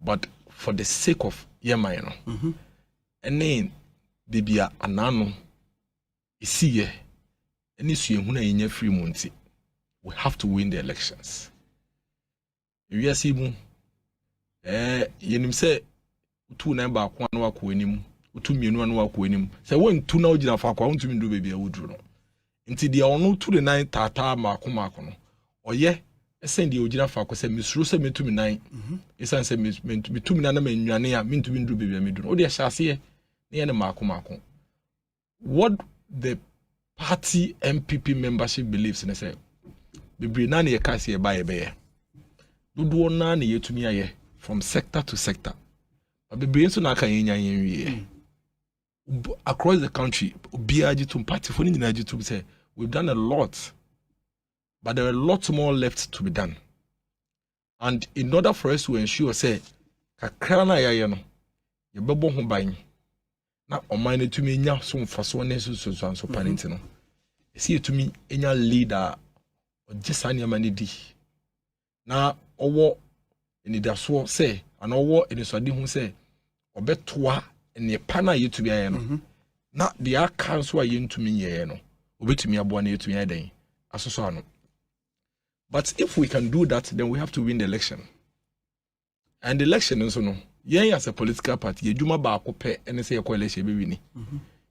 but for the sake of Yama, and then Bibia Anano is see any Suyuna in your free monty. We have to win the elections. If you see, you say 2 number 1 work winning, 2 million work winning. So when 2 now Jina Faka want to do baby, I would do. Until they are no to the 9 Tata Makumakono. Or yeah, send the Ojina Faka say Miss Russa me to me 9. It's answer me to be 2 minutes and Yanea mean to do baby. I do. Oh, dear, shall see near the Makumako. What the party MPP membership believes in, I say, the Brinani Cassia by a bear. Do none ye to me from sector to sector. But the brains on across the country, BIG to party for Nigeria to say, we've done a lot, but there are lots more left to be done. And in order for us to ensure, say, Kakrana Yayano, your bubble home buying. Now, on mine to me, now, so for so necessary, so panintino. See to me, any leader or just any money. Now, owo in the so say, and owo in the swadi who say, or bet twa and ye pana ye to be a no. Not the accounts were yin to me ye no, or to me a bonnet to me a day, as so no. But if we can do that, then we have to win the election. And the election is no. Ye as a political party, ye juma ba kope and say a coalition be winning.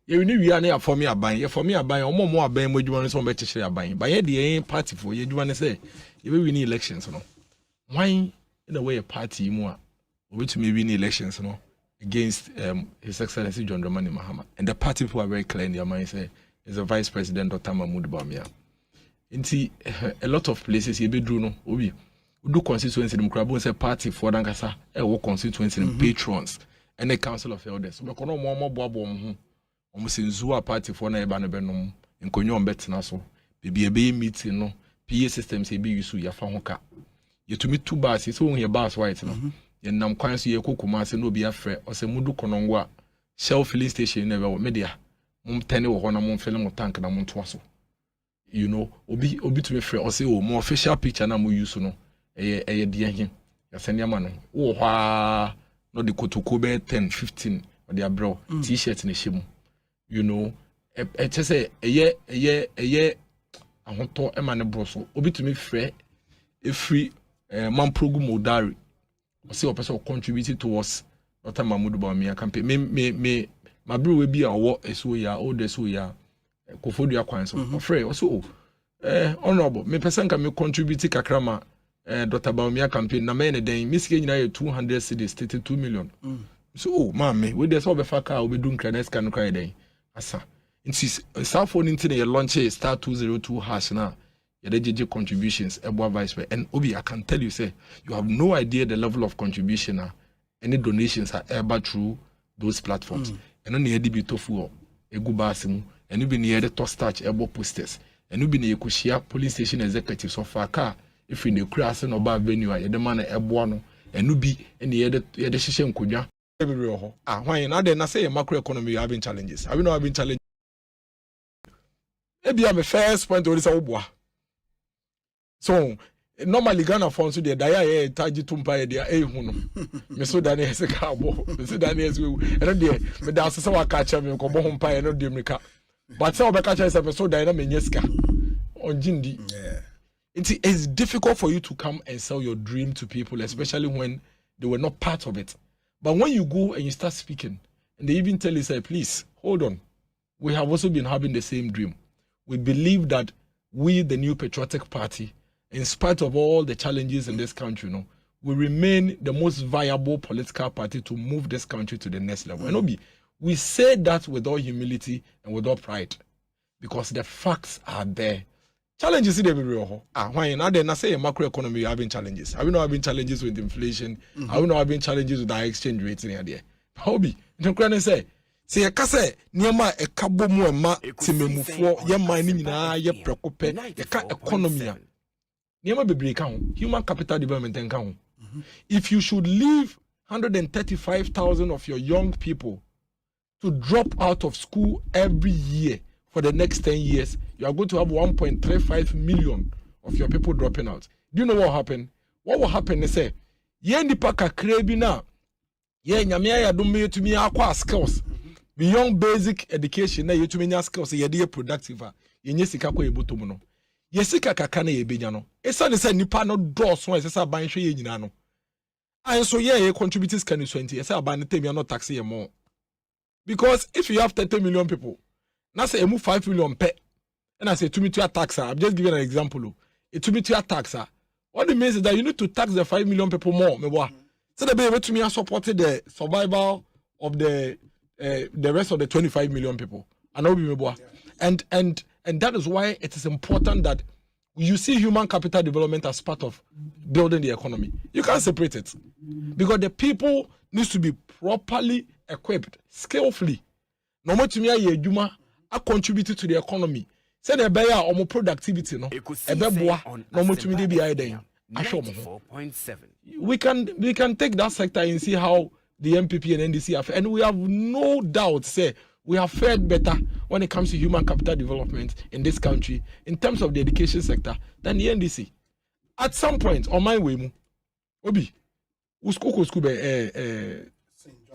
You knew we are near for me a buying, for me a buying, or more buying with you want some better share buying. By the party for you, do want to say, you will win elections, no. Why, in a way, a party more, which may win elections, no, against His Excellency John Dramani Mahama. And the party people are very clear in their mind, say, is the Vice President Dr. Mahmoud Bawumia. Inti a lot of places, you be do no, we do constituency, the Mukrabo say party for Dankasa, work constituency and patrons, and the Council of Elders. We can no more bobo. Almost in Zua party for na ebano benom in konyon bet na so be a meeting no PA systems e be use ya fa hoka ye to me 2 bars so won ye bars white no ye nam kwan so ye kokoma se no be afre o se mudu konongo a Shell filling station na we media mum tane wo ho na mum fill mo tank na mum to so you know obi to me frɛ o se o mo official picture na mo use no eye de hin ya sene ma no wo ho no de kotoko be 10 15 o de abro t-shirt na shemu. You know, just say a year, I want to emane broso. Obi to me free a free man program modari. I see a person contributed towards Dr. Mahmoud Bawumia campaign. Me, my bro will be a what is we are, all this we are. Kofodia Kwanso. Afraid also, honorable. Me person can me contribute kakrama Dr. Bawumia campaign. Na me ne den Miss Kenya 200 cities, 32 million. So, mama, we just have a faka. We doing credits can cry den. Asa. It's cell phone into your launch star 202 hash now. Your JJ contributions, Eboa Vice. And Obi, I can tell you, say, you have no idea the level of contribution. Any donations are ever through those platforms. And only a tofu, a gubasimu, and you be near the toss touch, Ebo posters, and you be near Kushia police station executives of Faka. If in the crass and about venue, you're the man at Eboano, and you be any other shisha kuja. Why now then I say macroeconomy having challenges. Have you not having challenges? Maybe I'm a first point to this. So normally Ghana funds to the dia taji tumpa dia huno. Me so dani ese ka bo. Me so dani ese we. And then me da so wa catch me ko bo humpa e no de mrika. But so be catch ese me so dani na me nyeska. On jindi. It's difficult for you to come and sell your dream to people, especially when they were not part of it. But when you go and you start speaking, and they even tell you, say, please, hold on. We have also been having the same dream. We believe that we, the New Patriotic Party, in spite of all the challenges in this country, will remain the most viable political party to move this country to the next level. And Obi, we say that with all humility and with all pride, because the facts are there. Challenges in every real. Why now then I say macroeconomy you having challenges. Have you not having challenges with inflation? Have you not having challenges with our exchange rates in there? Hobby. You can say I can say niama e kabo mu ema timemufo ye mani nyina ye prekope ye ka economy. Niama bebre ka ho. Human capital development ka ho. If you should leave 135,000 of your young people to drop out of school every year for the next 10 years, you are going to have 1.35 million of your people dropping out. Do you know what happened? What will happen is, say, Ye nipa kakra bi na ye nyame ya dom yetumi akwa skills beyond basic education na yetumi nya skills ye dey productive a ye nye sika kwa ebotom no ye sika kaka na ye benya no esa ne se nipa no dɔɔso esa ban hwe ye nyina no and so ye contributors can 20 esa ban tem no tax ye more because if you have 30 million people na say emu 5 million pe and I say to me to tax I'm just giving an example it to me to tax what it means is that you need to tax the 5 million people more me boy so the be able to me support the survival of the rest of the 25 million people and now me boy and that is why it is important that you see human capital development as part of building the economy. You can't separate it because the people needs to be properly equipped, skillfully. No more to me adwuma a contribute to the economy. Say the bear or productivity no. No more to me be then. We can take that sector and see how the MPP and NDC have, and we have no doubt say we have fared better when it comes to human capital development in this country in terms of the education sector than the NDC. At some point, on my way, Obi, school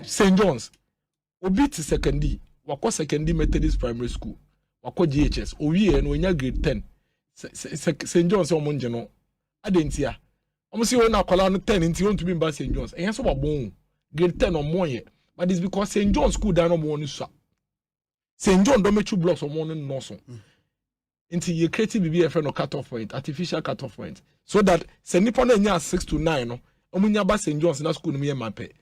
St. John's, Obi to secondary, wako secondary Methodist primary school, wako GHS, Obi and when you grade 10, St. John's omonje no, adentia. Almost you na kwala no 10 into you want to be in St. John's. And so bon grade 10 or more yet. But it's because St. John's school down no more so. St. John don't make 2 blocks or more than no so. Until you create BBF no cut-off point, artificial cut-off point. So that se nipa na nya 6 to 9 no, omunya ba St. John's na school no me mape.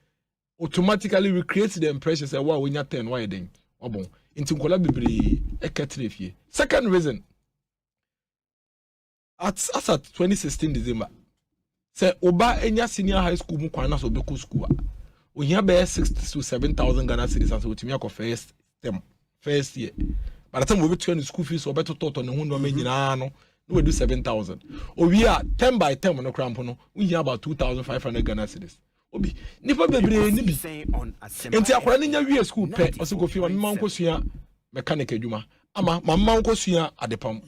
Automatically we create the impression say wow we nya 10 why then. Obon. Until kola bebre eketire fie. Second reason. As at 2016 December. Say oba enya senior high school mu kwana so beku school. Ohia be 6 to 7,000 Ghana cedis as we timi akọ first year. By the time we return the school fees, or better taught on the hundo no, we do 7,000. Or we are 10 by 10 on the crampono, we hear about 2,500 Ghana cedis. Obi, nipa bebre ni bi. Enti akwara ni nya wie school pe, osi go fi ma mma nko sua mechanic adwuma. Ama mma nko sua adepam.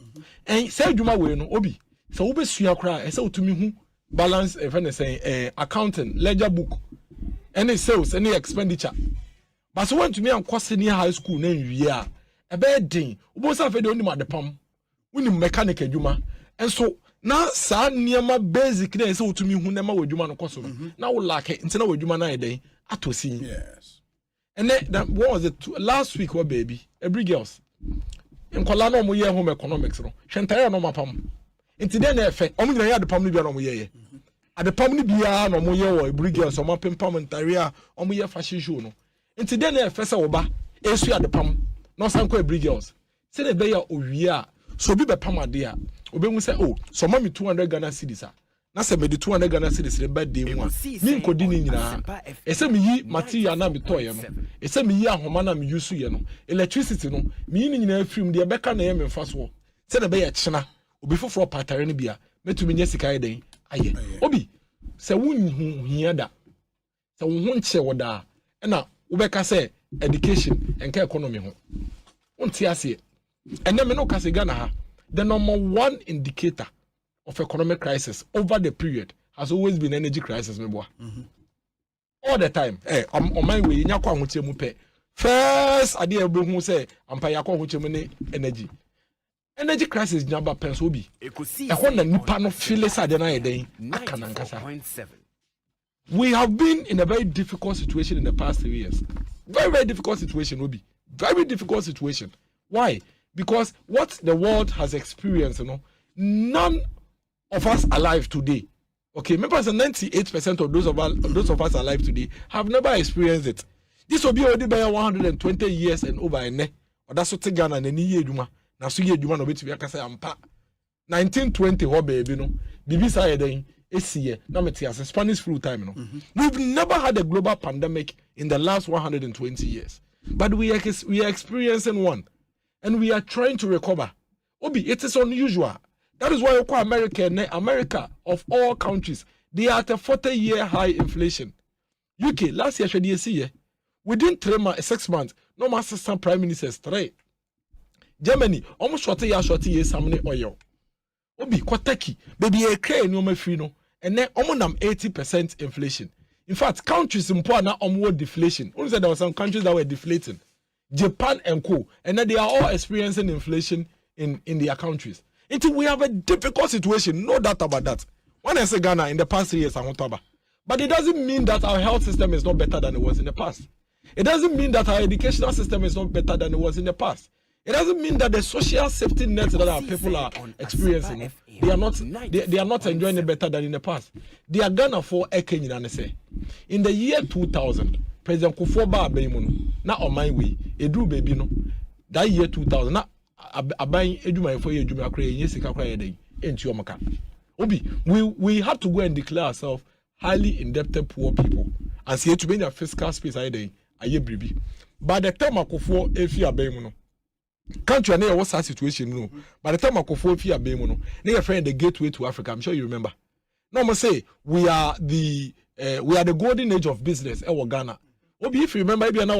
En say adwuma we no, obi, se wo be sua kra, e se otumi hu balance if anything accounting, ledger book, any sales, any expenditure. But so when to me and senior high school na nwie a bad thing ubo sa fe de oni madepam woni mechanic adwuma enso na sa niema basic na se otumi hu na ma wadwuma no koso na wo lack ntina wadwuma na eden atosi. Yes. And that what was it last week what baby every girls nkola na omo ye home economics no hwentare no mapam nti den na efe omo nyina ya adepam no bia no omo ye adepam no bia no omo ye wo every girls omo pempam ntare a omo ye fashion show no. Nti den na fesa oba esu adepam no sanko every girls say the be ya owie so bi be pam ade a obemu say oh so mami 200 Ghana cedis a na se me di 200 Ghana cedis re birthday mu a mi nkodi ni nyina ese mi yi material na mi toye no ese mi yi ahoma na mi use ye no electricity no mi yi ni nyina afrim de be ka na ye me mfa so say the be ya chena obi foforo patare ne bia metumi nya sika ye den aye obi se wunhu hia da se wunhu nche woda na ubeka say education and economy ho unti ase and then me no kase Ghana ha the number 1 indicator of economic crisis over the period has always been energy crisis me boy. All the time on my way nya kwa hoche mu pe first ade e hu say ampa yakwa hoche mu ne energy crisis nyaba penso obi e ho na nipa no feel say ade na yeden aka na nkasa. We have been in a very difficult situation in the past 3 years. Very, very difficult situation, Obi. Very difficult situation. Why? Because what the world has experienced, none of us alive today. Okay, remember, 98% of those of us alive today have never experienced it. This will be already by 120 years and over. Or that's what Ghana and any year Juma. Now, so year Juma no bit to be a kasa ampa. 1920, what baby, Bibi say as Spanish flu time. We've never had a global pandemic in the last 120 years. But we are experiencing one. And we are trying to recover. Obi, it is unusual. That is why America of all countries, they are at a 40-year high inflation. UK, last year, within 6 months, no more assistant prime ministers, 3. Germany, almost 40 years, Sammy oil. Obi, Kotaki, baby, a crane no me free no. and then almost 80% inflation. In fact, countries in poor now onward deflation. Only said there were some countries that were deflating. Japan and co. And then they are all experiencing inflation in their countries. Until we have a difficult situation, no doubt about that. When I say Ghana in the past 3 years, I'm on. But it doesn't mean that our health system is not better than it was in the past. It doesn't mean that our educational system is not better than it was in the past. It doesn't mean that the social safety nets that our people are experiencing, they are not enjoying it better than in the past. They are Ghana for a Kenyan say. In the year 2000, President Kufuor ba abayimu na on my way, edu baby no. That year 2000, na abayin eduma for eduma kra yesika kra yedey enti omaka. Obi, we have to go and declare ourselves highly indebted poor people and see to be in a fiscal space aye bribi. By the time Kufuor efi abayimu no. Country na what's that situation no. By the time Kufuor efi abayimu no, na friend the gateway to Africa. I'm sure you remember. No more say we are the golden age of business in Ghana. Obi, if you remember, that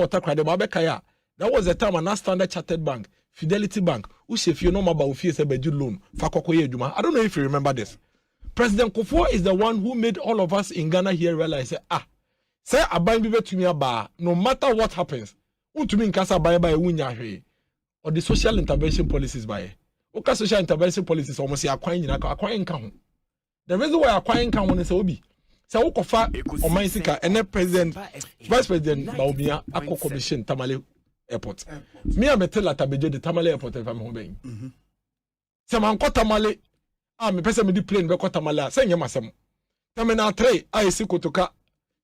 was the time an Standard Chartered Bank, Fidelity Bank, who say if you know about loan, I don't know if you remember this. President Kufuor is the one who made all of us in Ghana here realize, say a buy to me a bar, no matter what happens, to me in Casa buy or the social intervention policies by social intervention policies almost acquiring. The reason why acquiring can is Obi. So we kofa Omaisika and Vice President Baumia Ako Commission Tamale Airport. Me am tell Tabeje the Tamale Airport if I'm home. Some ko Tamale me person me di plane be ko Tamale say nyama sam. Terminal 3 I see kotoka.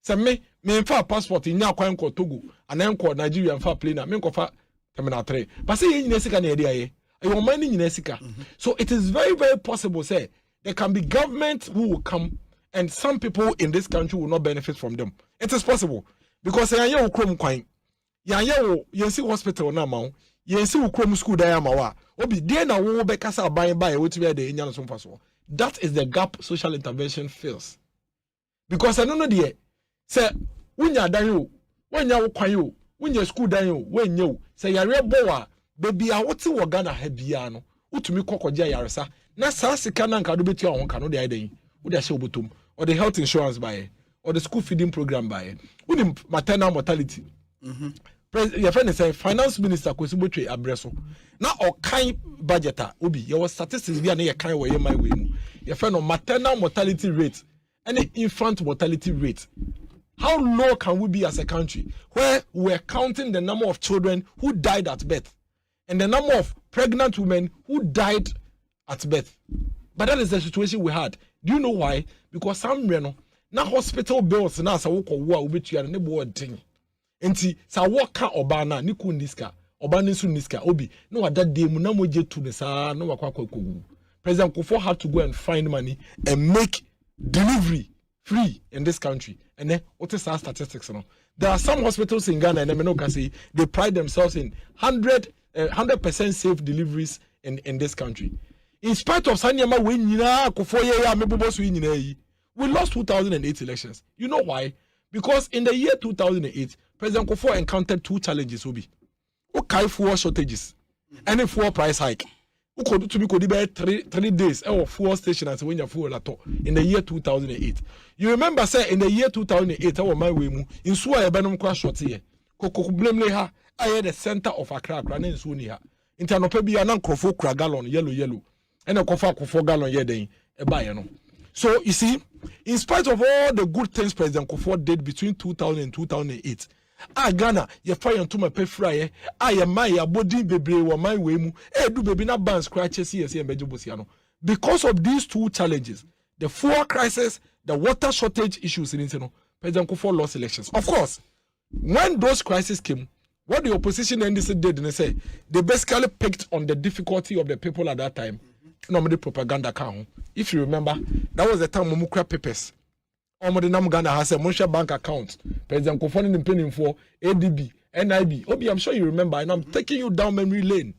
Say me fa passport nya kwan ko Togo and enko Nigeria fa plane me ko fa Terminal 3. But say nyina sika na e dey aye. Man nyina sika. So it is very very possible say there can be government who will come and some people in this country will not benefit from them. It is possible. Because yanya ukrom kwan. Yanya yensi hospital na ma. Yensi ukrom school da ma wa. Obi dey na wo be kasa ban ba e wetime dey nya no so mfaso. That is the gap social intervention fills. Because I don't know there. Say wunya dan yo, wunya wo kwan yo, wunya school dan yo, wunya yo. Say yare boa baby a wote wo Ghana ha bia no. Utumi kokogya yaresa. Na sa sika na nka do betu a wonka no dey adan. Wo dey hye obotom. Or the health insurance buy, or the school feeding program buy, with the maternal mortality. Your friend is a finance minister, Kosibotre Abreso. Now, or kind budgeter, Obi, your statistics be a kind way my way. Your friend of maternal mortality rate and the infant mortality rate. How low can we be as a country where we're counting the number of children who died at birth and the number of pregnant women who died at birth? But that is the situation we had. Do you know why? Because some reno na hospital bills na sa wo kowo a obetua ne bo odin. Enti sa wo ka oba na ni ku niska, oba ni su niska obi no wada de mu na moje tu ne sa no wakwa kwakogu. President Kufuor had to go and find money and make delivery free in this country. And then what is our statistics no? There are some hospitals in Ghana and I can say they pride themselves in 100% safe deliveries in this country. In spite of Sanyama we lost 2008 elections. You know why? Because in the year 2008, President Kufuor encountered two challenges. Okay, fuel shortages and a fuel price hike. Who could to be could be 3 days or fuel station as when you fuel at all in the year 2008. You remember, say in the year 2008, our my way in Sua Benum crash short here. Coco blame her. I had the center of Accra, Granny Sunia. Internopebia and Uncrofo Cragallon, yellow. And a cofa for gallon yeding a bayano. So you see, in spite of all the good things President Kufuor did between 2000 and 2008, Ghana, you fire to my pay fryer, I am my body baby or my way mu, do baby na ban scratches here and Bejobosiano. Because of these two challenges, the fuel crisis, the water shortage issues in Interno, President Kufuor lost elections. Of course, when those crises came, what the opposition NDC did, and they basically picked on the difficulty of the people at that time. Normally propaganda account. If you remember, that was the time Mumukra papers. Omode Nam Ghana has a Monsha bank account. President Kufuor in penning for ADB, NIB. Obi, I'm sure you remember, and I'm taking you down memory lane.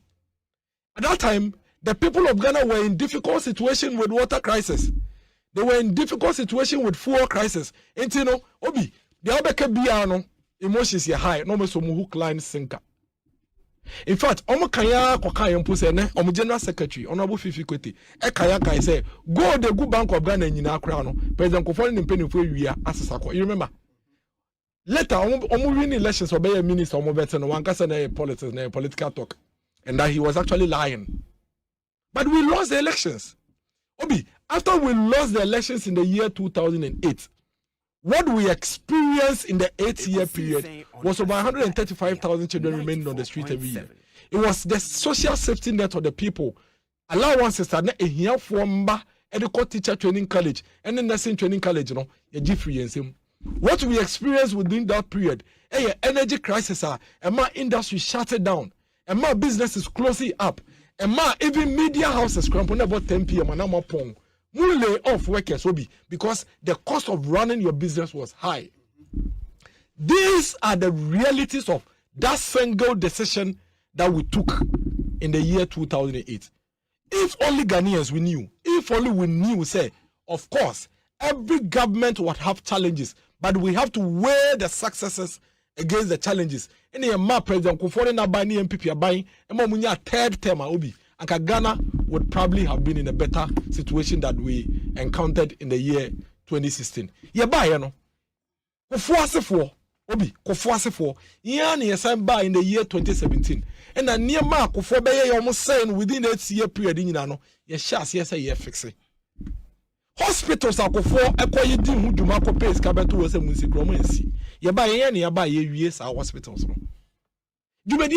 At that time, the people of Ghana were in difficult situation with water crisis. They were in difficult situation with fuel crisis. And you know, Obi, the Obeke Biano emotions are high, no more hook line sinker. In fact, omo kaya kokaya mpo say ne omo general secretary honorable Fifi Kwete e kaya kai say go the good bank of Ghana nyina akra no president Kofo ne mpenifo awia asesako. You remember? Later omo win elections obey minister omo better no one kasa na politics na political talk and that he was actually lying. But we lost the elections. Obi, after we lost the elections in the year 2008, what we experienced in the 8-year period was about 135,000 children remaining on the street every year. It was the social safety net of the people. Allowances are not a here for medical teacher training college and then nursing training college, you know, a free and same. What we experienced within that period, energy crisis, and my industry shut down, and my business is closing up, and my even media houses cramping about 10 p.m. and I'm up on. You lay off workers, Obi, because the cost of running your business was high. These are the realities of that single decision that we took in the year 2008. If only Ghanaians we knew, if only we knew, say, of course, every government would have challenges, but we have to weigh the successes against the challenges. Any President Kofo na buy ni MPP buying, ema munya third term Obi. And Ghana would probably have been in a better situation that we encountered in the year 2016. Yeah, buy you know. Kofo Obi, Kofo asefo. Yeah, ni yesan buy in the year 2017. And na near mark Kofo be almost saying within 8-year period in no. Ye shas yes ye fix it. Hospitals are Kofo ekoyi di hu dwuma ko pay ska beto wo se munsi kromo ensi. Ye buy ye na ye buy ye wie sa hospitals no. When we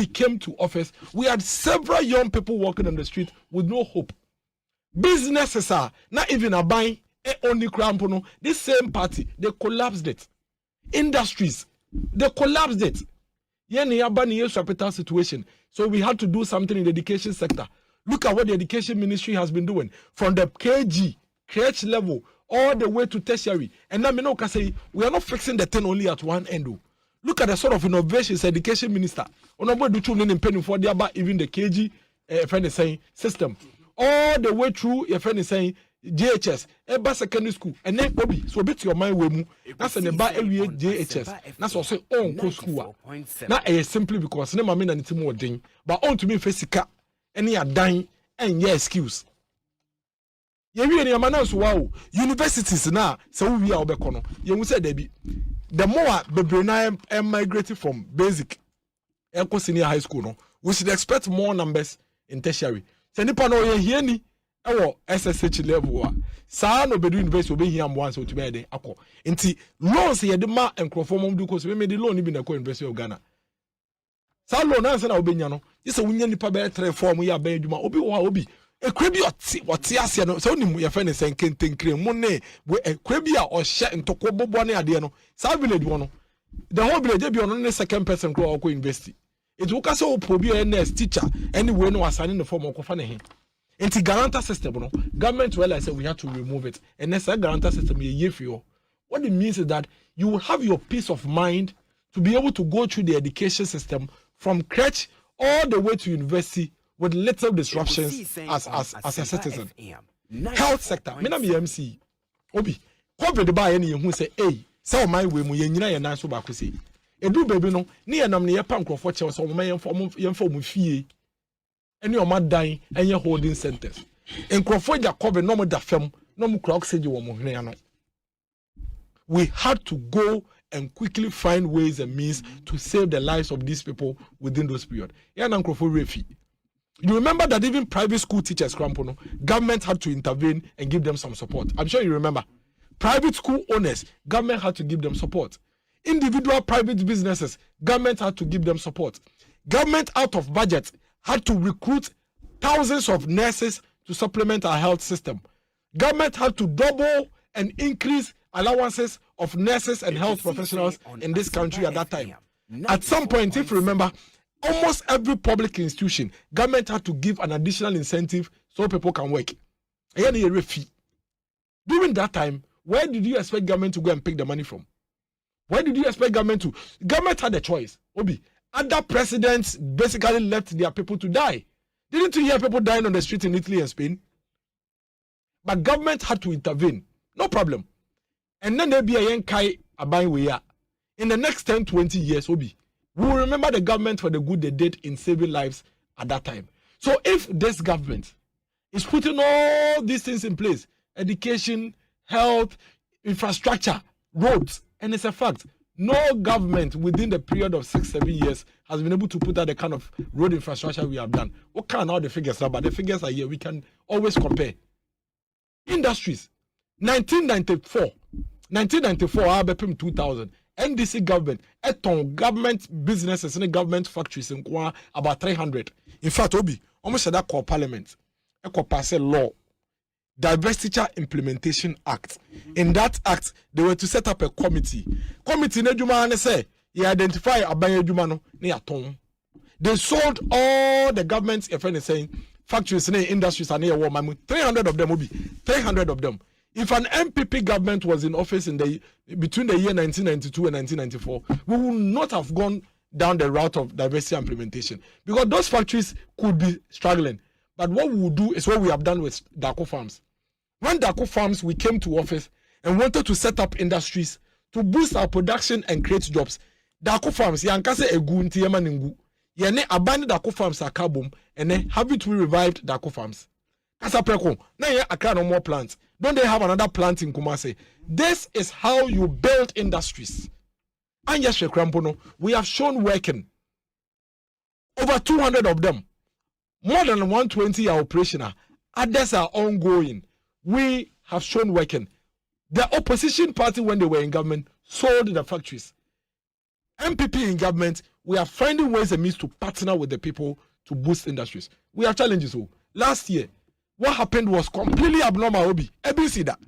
came to office, we had several young people walking on the street with no hope. Businesses are not even a buying only crampono. This same party, they collapsed it. Industries, they collapsed it. Capital situation. So we had to do something in the education sector. Look at what the education ministry has been doing from the KG, crèche level, all the way to tertiary. And now we can say we are not fixing the thing only at one end. Look at the sort of innovations education minister. Even the KG saying system. All the way through saying JHS, secondary school, and then Obi, so bit your mind with that's an about every JHS. That's also on school. Not simply because never mean anything more thing, but on to me physical, any are dying and yeah excuse. Universities now, so we are bekono. You say Debbie, the more Bebrina migrated from basic senior high school, no, we should expect more numbers in tertiary. Senipa no ye ni ewo SSH level. Sa no bedu university obe here am once to be there akọ. Nti loans ye de ma enkrofo mom du cause we made the loan bi na ko University of Ghana. Sa loan na se na obenya no. This wunya nipa be 3 form ya ba adwuma obi wo obi ekrebi oti ase no so nim ye fe ne senkentenkre mu ne ekrebi a o hye ntoko bobo ne ade no sa village wo no the whole village be on the second person go university it will case o probi NS teacher anyway no assigning the form okofa ne he enti guarantor system no government realize we have to remove it and that guarantor system ye fio what it means is that you will have your peace of mind to be able to go through the education system from crèche all the way to university with little disruptions as a citizen. Health sector, me na me MC. Obi, COVID ba ye ne hu say, "Hey, say my way mu ye nyina ye nan so ba ko say." Edu baby no, ne ye nam ne ye pa nkrofo che so mo ye mfa mo fie. Ene o madan enye holding centers. Nkrofo ja COVID no mo da fam, no mo kra oxygen wo mo hene ano. We had to go and quickly find ways and means to save the lives of these people within those period. Ya na nkrofo refi. You remember that even private school teachers, government had to intervene and give them some support. I'm sure you remember. Private school owners, government had to give them support. Individual private businesses, government had to give them support. Government out of budget had to recruit thousands of nurses to supplement our health system. Government had to double and increase allowances of nurses and health professionals in this country at that time. At some point, if you remember, almost every public institution, government had to give an additional incentive so people can work. During that time, where did you expect government to go and pick the money from? Where did you expect government to? Government had a choice. Obi, other presidents basically left their people to die. Didn't you hear people dying on the street in Italy and Spain? But government had to intervene. No problem. And then there be a young kai abaying we are. in the next 10, 20 years, Obi, we will remember the government for the good they did in saving lives at that time. So if this government is putting all these things in place, education, health, infrastructure, roads, and it's a fact, no government within the period of 6-7 years has been able to put out the kind of road infrastructure we have done. What kind of the figures are, but the figures are here. We can always compare. Industries, 1994, ABPM 2000, NDC government, eton government businesses and government factories in about 300. In fact, Obi, almost at that call parliament, a pass a law. Diversity Implementation Act. In that act, they were to set up a committee. Committee ne say you identify abanye near ton. They sold all the governments, if any saying factories and industries are near 300 of them will be 300 of them. If an MPP government was in office in the between the year 1992 and 1994, we would not have gone down the route of diversity implementation because those factories could be struggling. But what we will do is what we have done with Dako Farms. When Dako Farms, we came to office and wanted to set up industries to boost our production and create jobs. Dako Farms, yankase egu nti yema ningu. Yene abandoned Dako Farms akabum and then have it revived Dako Farms. Kasa preko, na ye akra no more plants. Don't they have another plant in Kumasi? This is how you build industries. And yes, we have shown working. Over 200 of them. More than 120 are operational. Others are ongoing. We have shown working. The opposition party, when they were in government, sold the factories. MPP in government, we are finding ways and means to partner with the people to boost industries. We have challenges. Last year, what happened was completely abnormal. Obi, see that.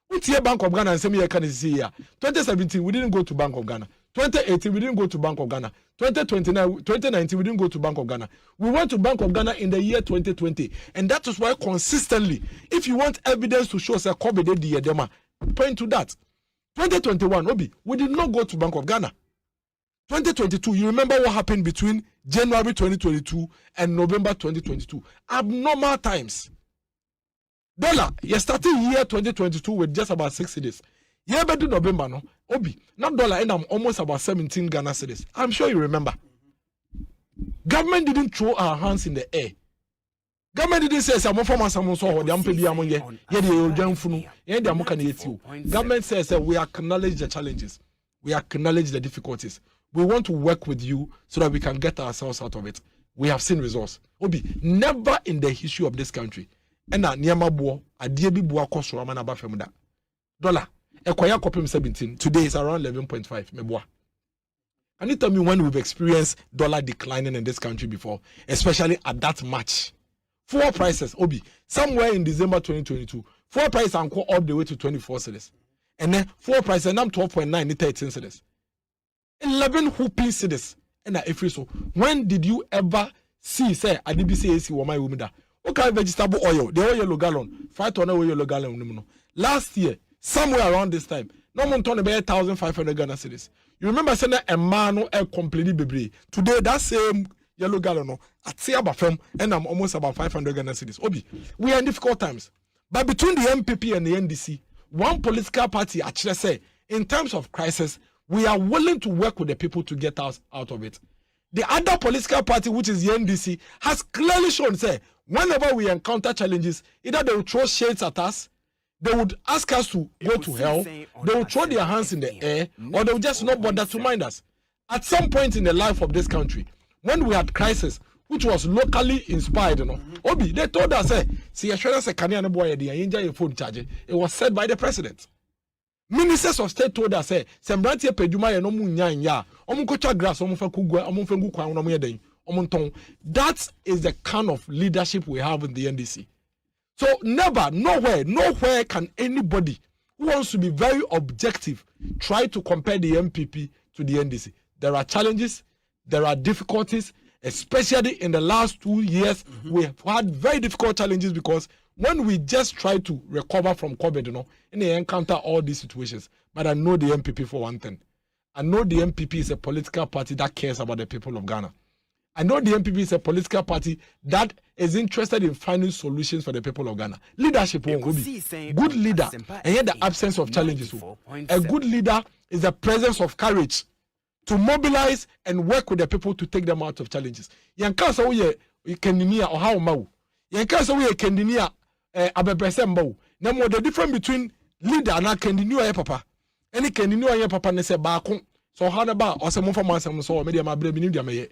We see Bank of Ghana and Sammy Gyamfi here. 2017, we didn't go to Bank of Ghana. 2018, we didn't go to Bank of Ghana. 2019, we didn't go to Bank of Ghana. We went to Bank of Ghana in the year 2020. And that is why consistently, if you want evidence to show us a COVID dema, point to that. 2021, Obi, we did not go to Bank of Ghana. 2022, you remember what happened between January 2022 and November 2022. Abnormal times. Dollar, you started year 2022 with just about 6 days. Yeah, but in November, no, Obi, not dollar, and I'm almost about 17 Ghana cedis. I'm sure you remember. Government didn't throw our hands in the air. Government didn't say, "I'm from someone so the Government says that we acknowledge the challenges, we acknowledge the difficulties. We want to work with you so that we can get ourselves out of it. We have seen results. Obi, never in the history of this country. And Niama Bo, a DB Boa Kosro Manaba Femda. Dollar. Ekwaya Kopim 17. Today is around 11.5. Meboa. Can you tell me when we've experienced dollar declining in this country before? Especially at that much. Fuel prices, Obi, somewhere in December 2022. Fuel prices are all the way to 24 cedis. And then fuel prices, and I'm 12.9, 13 cedis. 11 whooping cedis. And if so, when did you ever see, say, I did say, AC, my woman da? Okay, vegetable oil, the oil yellow gallon, 5 ton yellow gallon. Last year, somewhere around this time, no one ton about 1,500 Ghana cedis. You remember saying a man no completely baby. Today, that same yellow gallon, at say about film, and I'm almost about 500 Ghana cedis. Obi, we are in difficult times. But between the MPP and the NDC, one political party actually say, in terms of crisis, we are willing to work with the people to get us out of it. The other political party, which is the NDC, has clearly shown, say, whenever we encounter challenges, either they will throw shades at us, they would ask us to go to hell, they will throw their hands in the air, or they will just not bother to mind us. At some point in the life of this country, when we had crisis, which was locally inspired, Obi, they told us, see, it was said by the president. Ministers of State told us, Sembrantia Peduma no munya, omukocha grass, that is the kind of leadership we have in the NDC. So never, nowhere can anybody who wants to be very objective try to compare the MPP to the NDC. There are challenges, there are difficulties, especially in the last 2 years. We have had very difficult challenges because when we just try to recover from COVID, and they encounter all these situations. But I know the MPP for one thing. I know the MPP is a political party that cares about the people of Ghana. I know the MPP is a political party that is interested in finding solutions for the people of Ghana. Leadership won't be good leader, and yet the absence of challenges. A good leader is the presence of courage to mobilize and work with the people to take them out of challenges. Yanka so ye kendinia or how mau. Yanka so ye kendinia abebesembo. Now the difference between leader and kendinia papa. Any kendinia papa ne se baako. So hanaba or some for mansam so media ma bre dia me.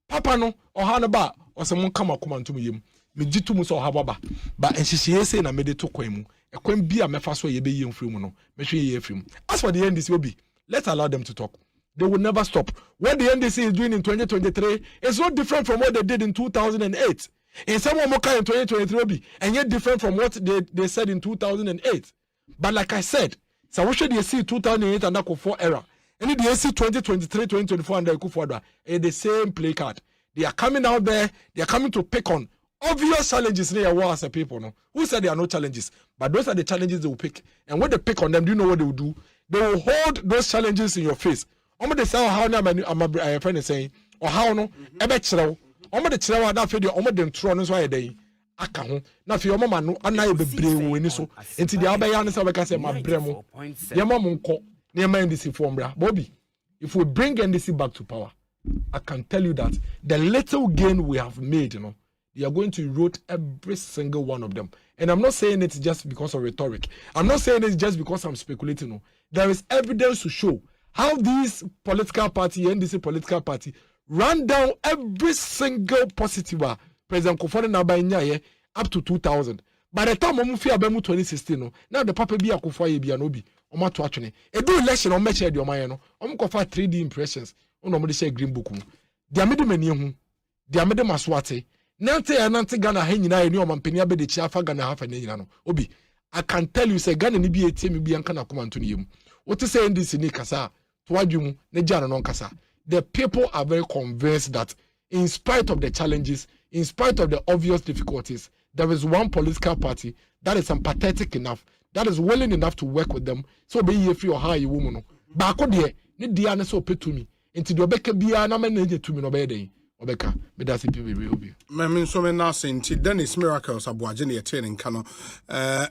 Papa no or hanaba or some kama kumantum yim. Me jitu mu so hababa. Ba enhihie say na me de to kwan mu. Ekwan bi a mefa so ye be yem free mu no. Me hwe ye free mu. As for the NDC will be, let's allow them to talk. They will never stop. What the NDC is doing in 2023 is not different from what they did in 2008. In some Moka in 2023, and yet different from what they said in 2008. But like I said, so what should you see 2008 and that for era? And if they see 2023, 2024 and they go forward, the same play card. They are coming out there, they are coming to pick on obvious challenges near war as a people. No? Who said there are no challenges? But those are the challenges they will pick. And when they pick on them, do you know what they will do? They will hold those challenges in your face. Omo say how na my friend is saying or how no e be kirew omo de kirew na fe de omo de ntro no so ayedan aka ho na fe omo ma no anaye bebre wo ni so enti de abeya ne say we ka say ma bremo ye ma mo nko ne ma ndisi fombra Bobby, if we bring NDC back to power, I can tell you that the little gain we have made, you know, they are going to erode every single one of them. And I'm not saying it just because of rhetoric. I'm not saying it just because I'm speculating. No. There is evidence to show how this political party, NDC political party, ran down every single positive President Kofone Nabanya up to 2000. By the time we fear 2016, now the papa be a Kofone be an obi. Oma to actually. A do election on match the Omayano. Kofa 3D impressions. Ono share green book. Dia mede mani hu. Dia mede maswate. Nante Ghana henyina eni o mampenia be de chiafa Ghana hafa nyina no. Obi, I can tell you say Ghana ni bi etie bi anka na komanto ne yem. What to say NDC ni kasa. The people are very convinced that in spite of the challenges, in spite of the obvious difficulties, there is one political party that is empathetic enough, that is willing enough to work with them. So be ye free or high woman. Bako de ni dia na so pay to me. Into the obeka bia na me to me no be dey. Obeka me da CP we obi. Me mean so me na say nti Dennis Miracles aboagye na training kano.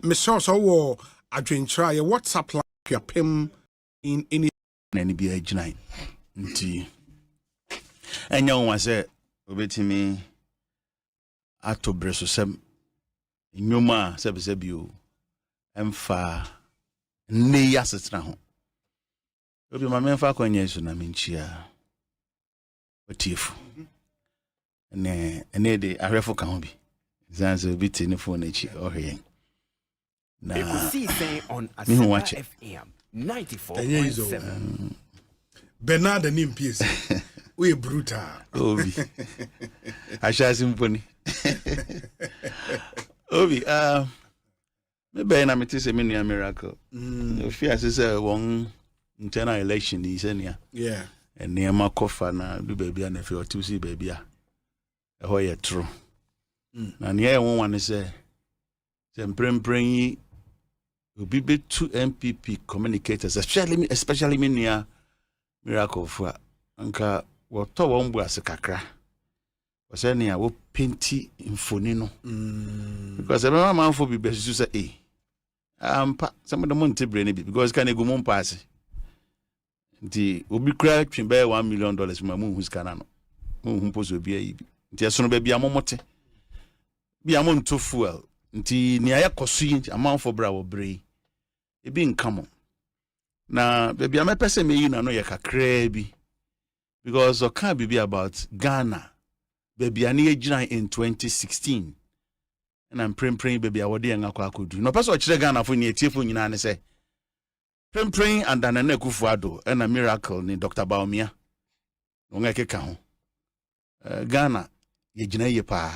Me so wo adwentra ye WhatsApp line yapem in any be a giant. Nti enya won say obetimi ato breso sem nyoma se bio emfa ne yasetra ho obi ma memfa kwanya so na menchia otiefu ene de ahwefo ka ho bi zanze obi te ne phone echi ohyen na you could see say on Asempa FM 94.7 Bernard and MPS. We brutal. Obi. Asha simponi. Obi, maybe na meti se menu miracle. Fear say one internal election is enia. Yeah. And near my coffee na do baby and if you see baby a hoye true. Na near one say praying obi be two MPP communicators, especially me near miracle for anka wato wombu asekakra wase ne a wo penti mfoni no because every man for be besu say ampa some of the money brain because can go mon pass nti obi kra twin be $1 million ma mu hu skana no mu hu poso bia yi nti eso no ba bia momote bia mo nto fuel nti ni ayakoso yi amount for bra wo bre ebi nkamo na baby am pese me yi na no ye kakra bi because o can be about Ghana baby ani ejina in 2016 and I'm praying baby awode yan akwa akodu no pese o kire Ghana fo ni etiefo nyina ne se praying and dan na Kufuado and a miracle ni Dr. Baumia won ekeka ho Ghana ye jina ye pa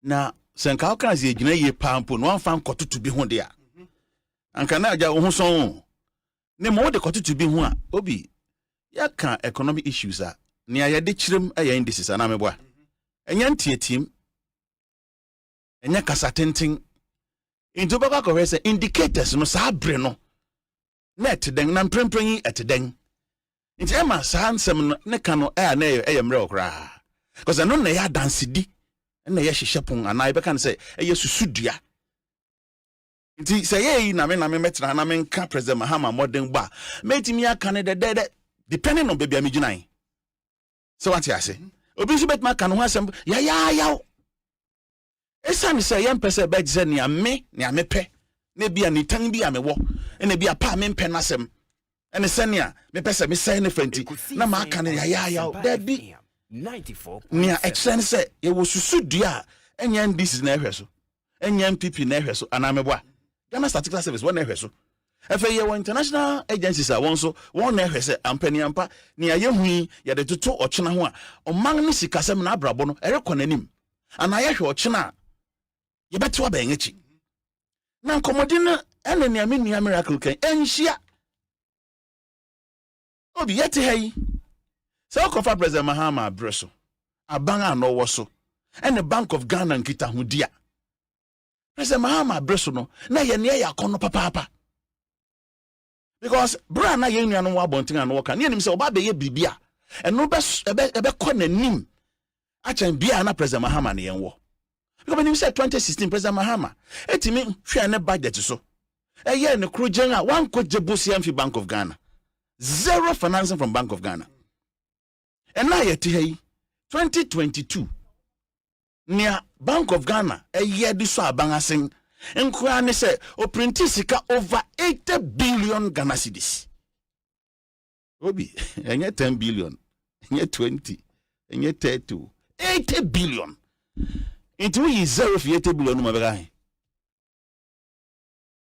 na senka o kan se ye jina ye pa mpo no amfa nkototo bi ho de a anka na aja wo so ne mo de kotutu bi ho a obi ya kan economic issues a ne aye de kirem aye indices ana meboa enya ntietim enya kasatenten into baka ko say indicators no sa bre no net den na prempren etden nti ema sa nsem ne ka no na eye mre okra because no na ya dance di na ya hyehyepon ana e beka no say eye susudua nti say ye na me metra na me nka president Mahama modern ba metimi aka ne de depending on baby amijinai. So what you say? Obi so bet ma kan ho asem ya. Esa ni say yem pese bet ze ni ame pe. Na bia ni tan bia me wo. Na bia pa me mpe nasem. Ene se ni a me pese me say ne fenti. Na ma kan ya. There be 94. Nia extend say ye wo susu dua enya NDC na ehwe so. Enya MPP na ehwe so anameboa. Ghana Statistical Service won na ehwe so. Efe ye wo international agencies a won so won na ehwe se ampani ampa nia ye hui ye de toto ochena ho a oman ni sikasem na abrabo no erekọ nanim. Ana ye hwe ochena ye beto aba enchi. Na nkomodi na ene nia me nua miracle kan enhia. Obi yete hayi. So kofa President Mahama Breso abanga no wo so and the Bank of Ghana nkita hudia President Mahama Breso no na ye ne ya kono papa because bra na ye nua no wa bontin an wo kan ne nim se oba be ye bibia eno be ko nanim a chan bia na President Mahama ne yenwo because nim say 2016 President Mahama etimi hwe ne budget so ye ne krojen a wan ko jebusiam fi Bank of Ghana, zero financing from Bank of Ghana. And now yet 2022 near Bank of Ghana a year this so abangasing and say o printisika over 80 billion Ghana cedis. Obi and yet 10 billion and yet 20 and yet 30 80 billion into we 0 for 80 billion my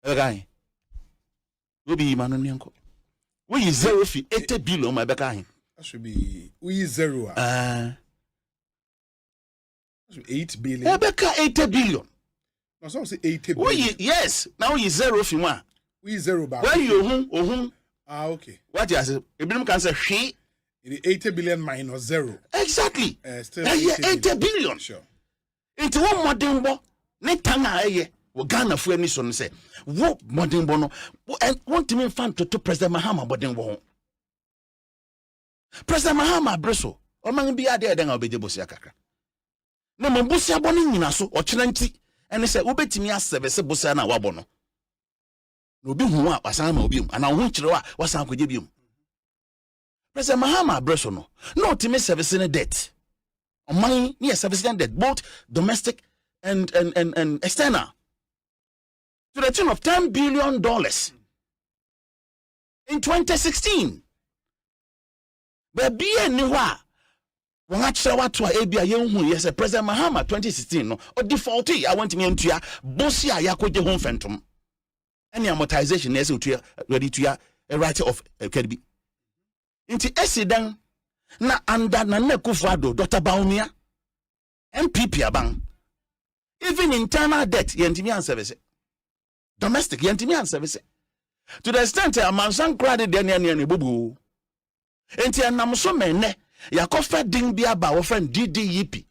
guy. Obi manu nyanko we 0 for 80 billion my guy. That should be we 0. 8 billion. Rebecca 80 billion. No, some say 80 billion. Yes. Now you 0 if you want. We 0 back. Where you okay. What you say? Ibrahim can say she. It is 80 billion minus 0. Exactly. Still 80 billion. Sure. Into one modern bo. Netanga eye. Ghana fu eni so say. Wo modern bo no. And want me fan to President Mahama modern bo. President Mahama Breso, or man be a dead than obey Bosia Kakra. No Mambusia Bonnie Naso or Chinanti, and they said, Ubetimi as service Bosana Wabono. No be who was Sam Obium, and I want you was Uncle Jibium. President Mahama Breso, no to me service in a debt. On money near service in debt, both domestic and external. To the tune of $10 billion in 2016. But be a new one. When I try what to a young who yes, a President Mahama 2016 no or defaulty. I want me into ya Bosia Yako home phantom. Any amortization is ready to ya a writer of a Kedby. Into Esidan na under Nanekufado, Dr. Baumia, MPP abang. Even internal debt, Yentimian service. Domestic Yentimian service. To the extent a mansan credit Daniel Bubu. Enti anam so menne yakofa din bia ba wo friend DDEP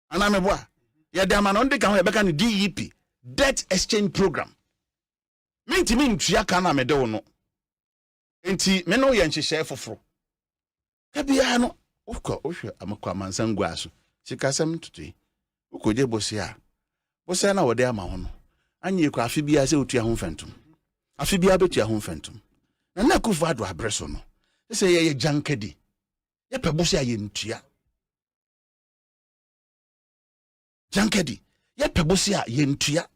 anameboa ya de ama no de kan ho ebeka ne DEP debt exchange program mentimi ntua ka na mede wo no enti me no ye nhyehyɛ foforo ka bia no ukọ ohwe amakwa mansangu aso sikasem tutu ukoje bosia na wode ama ho no anye kwa afi bia se otua ho mfentum afi bia betua ho mfentum na kufu ado abreso no say ye jankedi ye pebosi aye ntua jankedi ye pebosi aye ntua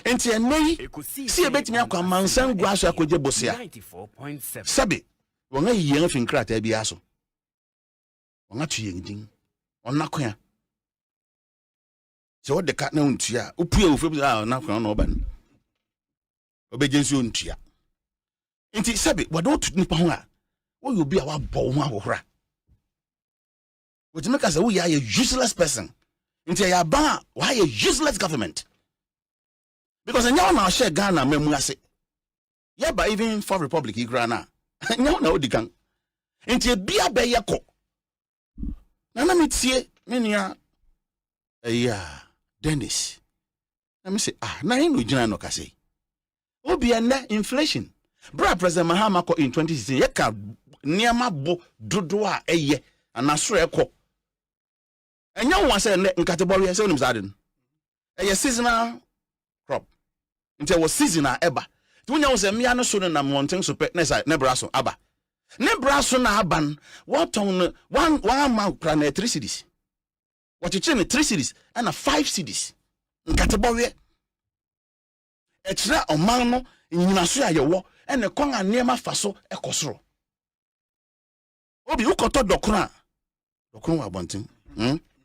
enti enei si e betimi akwa mansan guaso akoje bosia 94.7 sabe wonga yiyen finkrata bia so wonga tuye ngin onakwa se wo de ka na ntua opue ofebu onakwa na oban obejensi ontua Inti sabi wado to nipa ho a wo you be a wabɔ ho ahohora what make us we are a useless person inti ya ban why a useless government because anya na share Ghana memu ase ye ba even for republic igrana anya na odikan inti bia be ye kɔ na mitie me nua Dennis na me say na him no gina no kase obi na inflation. Bra President Mahama ko in 2016 yeka niama bo dodo a eye anaso ekọ enya won say nkatebori say onim zaden eye seasonal crop nti was seasonal eba Tunya was a miano soon and I'm wanting to pet Nessa Nebrasso Abba. Nebrasso na aban, what on one mount cran 3 cities. What you chain 3 cities and 5 cities. Nkatabowe. Etra o mano nyinaso ayewo ene kon anema faso ekosoro. Obi ukoto dokuna. Dokun wa bontin.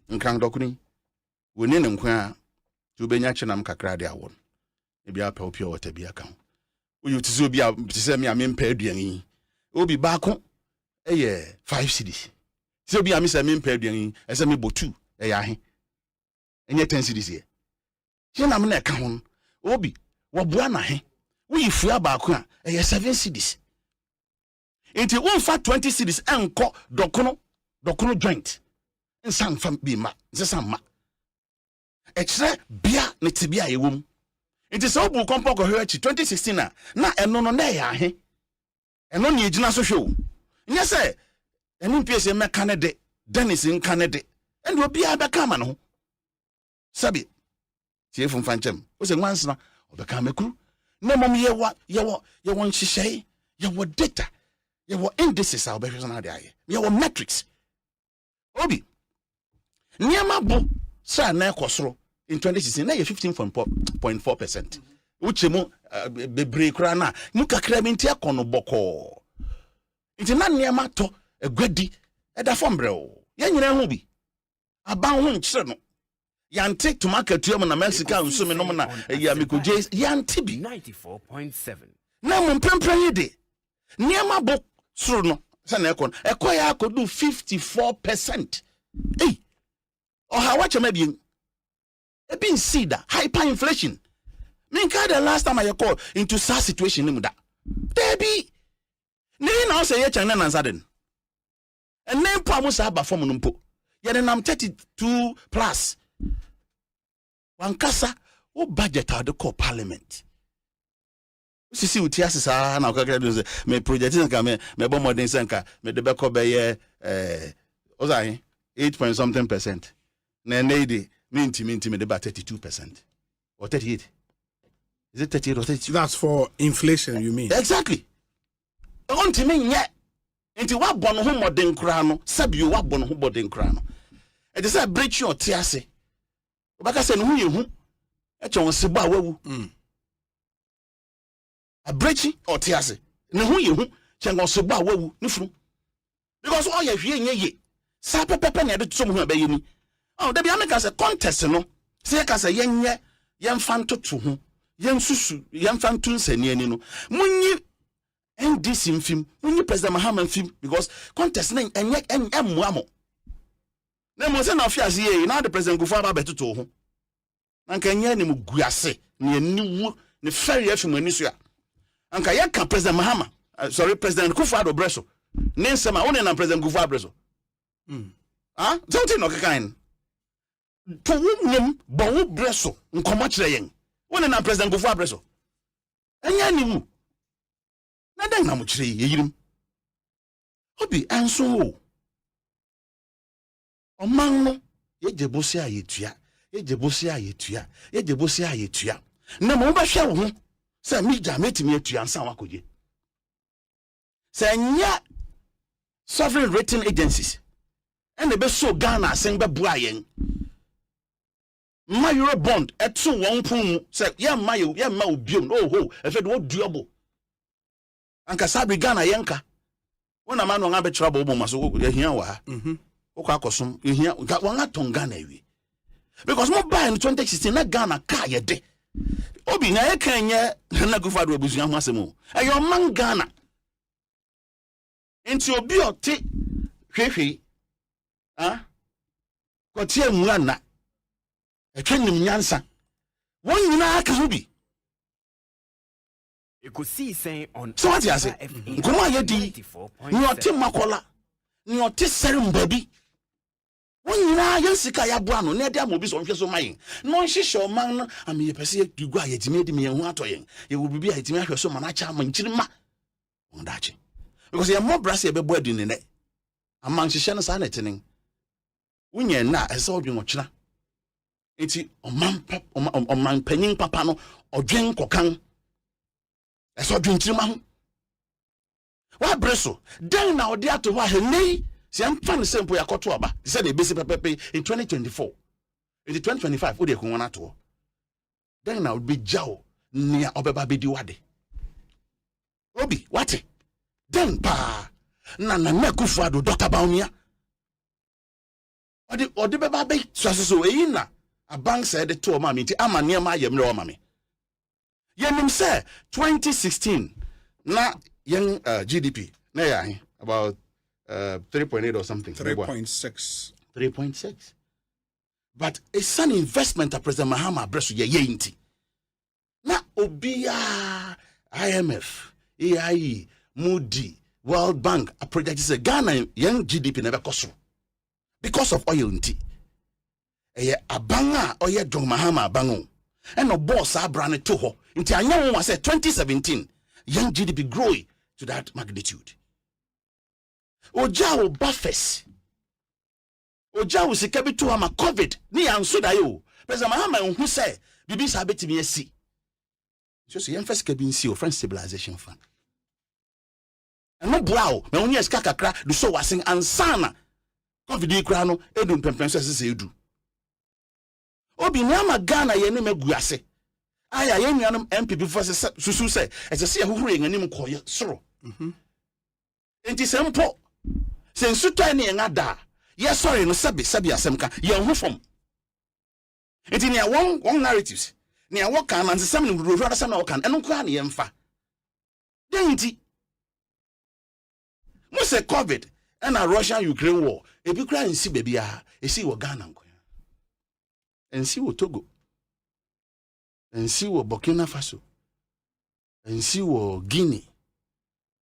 Nkran dokuni. Woni ne nkwa tu benya chenam kakra de awon. E bia pa opia wata bia kan. Oyo tizo bia tise me amempa aduan yi. Obi baako eye 5 cities. Tizo bia me se mempa aduan yi, ese me botu eye ahe. Enye 10 cities ye. Chenam na ka ho. Obi wabua na he. We fua baako a eye 7 cities. Inti wonfa 20 cities enko dokono joint. Nsan fam bi ma, nsan ma. Ekre bia ne tibia yewom. Inti so bu kompo ko hwe 2016 na eno no na ya he. Eno ne ejina so hwe o. Nya se eno mpese meka ne de, Dennis nka ne de. Endo bia be ka ma no. Sabi. Tie fun fanchem. O se nwansna obeka mekuru. Na mom yewo nhihye, yewo data. Yewo indices a obehwe na de aye. Yewo metrics. Obi Niama bo sa na ekosoro in 2016 na ye 15.4%. Uche mu bebre kura na mu kakra binti akono boko. Nti na niama to egwadi eda fombre o. Ya nyina hu bi. Aban hu nkyere no. Yante to market to na Mexico nso me no na ya mikoje yante bi 94.7. Na mu mpempren yede. Niama bo soro no sa na ekoya akodu 54%. Hey. Or how watch a median? A being see that hyperinflation. Minka the last time I call into such situation in that. Debbie. Nay now say yet and sudden. And then promise about from Numpo. Yet I'm 32 plus. One casa or budget out the core parliament. See what yes, and I'll calculate me project in come, me bomb modern sanka, me the back of a 8.something%. Na lady minti me about 32% or 38. Is it 38 or 32? That's for inflation, you mean? Exactly. On to me yet. Into what bon home modern crano, sabu what bon home modern crano. It is a breach your tiase. Baka say who you at your Siba wu. A breach or tiase. No who you chango Siba wu nifru. Because all your ye. Sapa pepe near the tum who obey me. Oh, there be a contest, no. Say, as a young fan to whom, young susu, young fan to say, no. Munyi and this in film, when you President Mahama film, because contest name and yet and wamo. Then was enough as ye, now the President go far better to home. And can ye name Guase, near New, the ferry from Venezuela. And Kayaka President Mahama, sorry, President Kufado Bresso. Name some own and President Kufado Bresso. Ah, don't you know kind? To wum bo breso nkomo kire yen wona na president Kufo Abreso anya ni mu na dan na mo kire yeyirim obi anso o oman no yejebosi ayetua na mo ba hwe wo ho se media metimi atua nsa wakoje se nya sovereign rating agencies and be so Ghana asen be bua yen my euro bond at 2 1 pum say yeah ma obiom oh ho e fe do duobo anka sabi Ghana yenka wona ma no nga be trouble bo maso ya hia wa wo kwa kosom hia wanga ton Ghana wi because mo buy in 2016 na Ghana ka ye de obi na ye kan ye na gufa do abusuan ho asem e yo man Ghana enti obi ote hwehwe ko tie nwura na etwenim nyansa won nyina aka ho bi Ekusi sen on so what you say nkomo ayedi ni ote makola ni ote serum baby won nyina yansika ya boa no na de amobi so nhwe so mayen no nhihye man no ame ye pese dugu ayetimi edi me hu atoyen ye wo bibi ayetimi ahwe so man acha man nkirima on dachi because ye mo brase ye bebo adi ne amman hihye no sa na tenin wunye na ese odwen otwena enti oman panyin papa no odwen kokan Eso dwintirima ho. Wa breso. Den na odi ato ho ahene. Si amfa ne sempo yakoto aba. Say na besi pepepe in 2024. In 2025 odi ekun wana to. Den na obi jao nia obeba bedi wade. Obi, wate? Den pa na mekufu ado Dr. Baumia. Odi beba be so eyi na abank said to ma me nti ama niam ayemre o ma me. Yenim say 2016 na young GDP na ya about 3.8 or something. 3.6. 3.6. But it's an investment at President Mahama Bresu ye inti. Na obia IMF, AIE, Moody, World Bank, a project is a Ghana young GDP never cost because of oil inti. A banga or ye John Mahama bango. And no boss are brand to ho. Inti anya was 2017 young GDP growing to that magnitude. Oja buffers. Oja wo sika bi to ama COVID ni anso da yo. President Mahama who say bibi sa betimi asi. So yem first ka bi nsi o friend stabilization fund. Eno boa me onye sika kakra do so wasen ansana. COVID kra no edu pempen so sese edu. Obi ni ama Ghana ye ne maguase. Aya ye nuanom MPP for susu say ese ye huhuru yen anim koye soro. Enti sempo sensuta ne yen ada. Yes, sorry, no sabi asemka. Ye hu fom. Enti ne one narratives. Ne what kan and some no rather some no kan. Eno kwa ne yemfa. Den enti mo say COVID and a Russia-Ukraine war. E bi kra nsi bebia, e si wo Ghana nko. Ensi wo Togo. Ensi wo Burkina Faso. Ensi wo Guinea.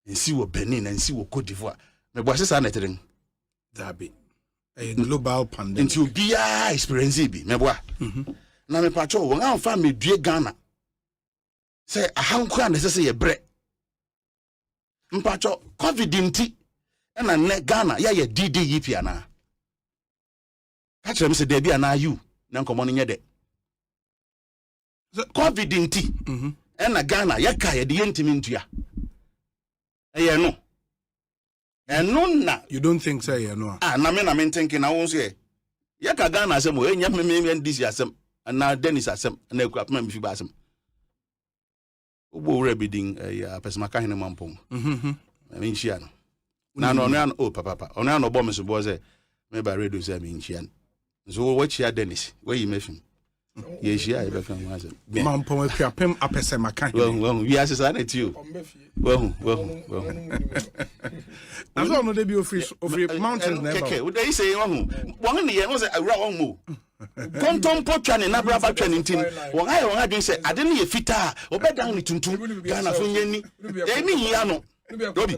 Ensi wo Benin, ensi wo Cote d'Ivoire. Me bo asesa na teren. Dabi. A global pandemic. Into bia experience bi me boa. Na me pacho won amfa me due Ghana. Say ahanko an say ye bre. Mpacho COVID nti na ne Ghana ya ye DDEP ana. Ka chere me say dey bia na you na nkomo no nye de. COVID nti na Ghana ya ka ye de yentimi ntua. Eye no. And na you don't think so, you know? Na me thinking I won't say. Ya ka Ghana asem o enya me this asem na Dennis asem na eku apema me fi ba asem. Obo wura bidin ya pesma ka hene mampong. Me nchia no. Na no no o papa. Ono no bo me so bo say me ba radio say me nchia. So what chia Dennis? Where you mefim? Ye shia e be kan wa asem. Mampong akuapem apesema ka hene. Well, we asesa na ti o. Well. I don't know they be free mountains never. Okay, what they say one ne was a wrong move. Control potwane na braba twane ntin. Won aye dwen say ade ne ye fita, obedan ne tuntum. Ghana fo nyani. Ni hia no. Obi,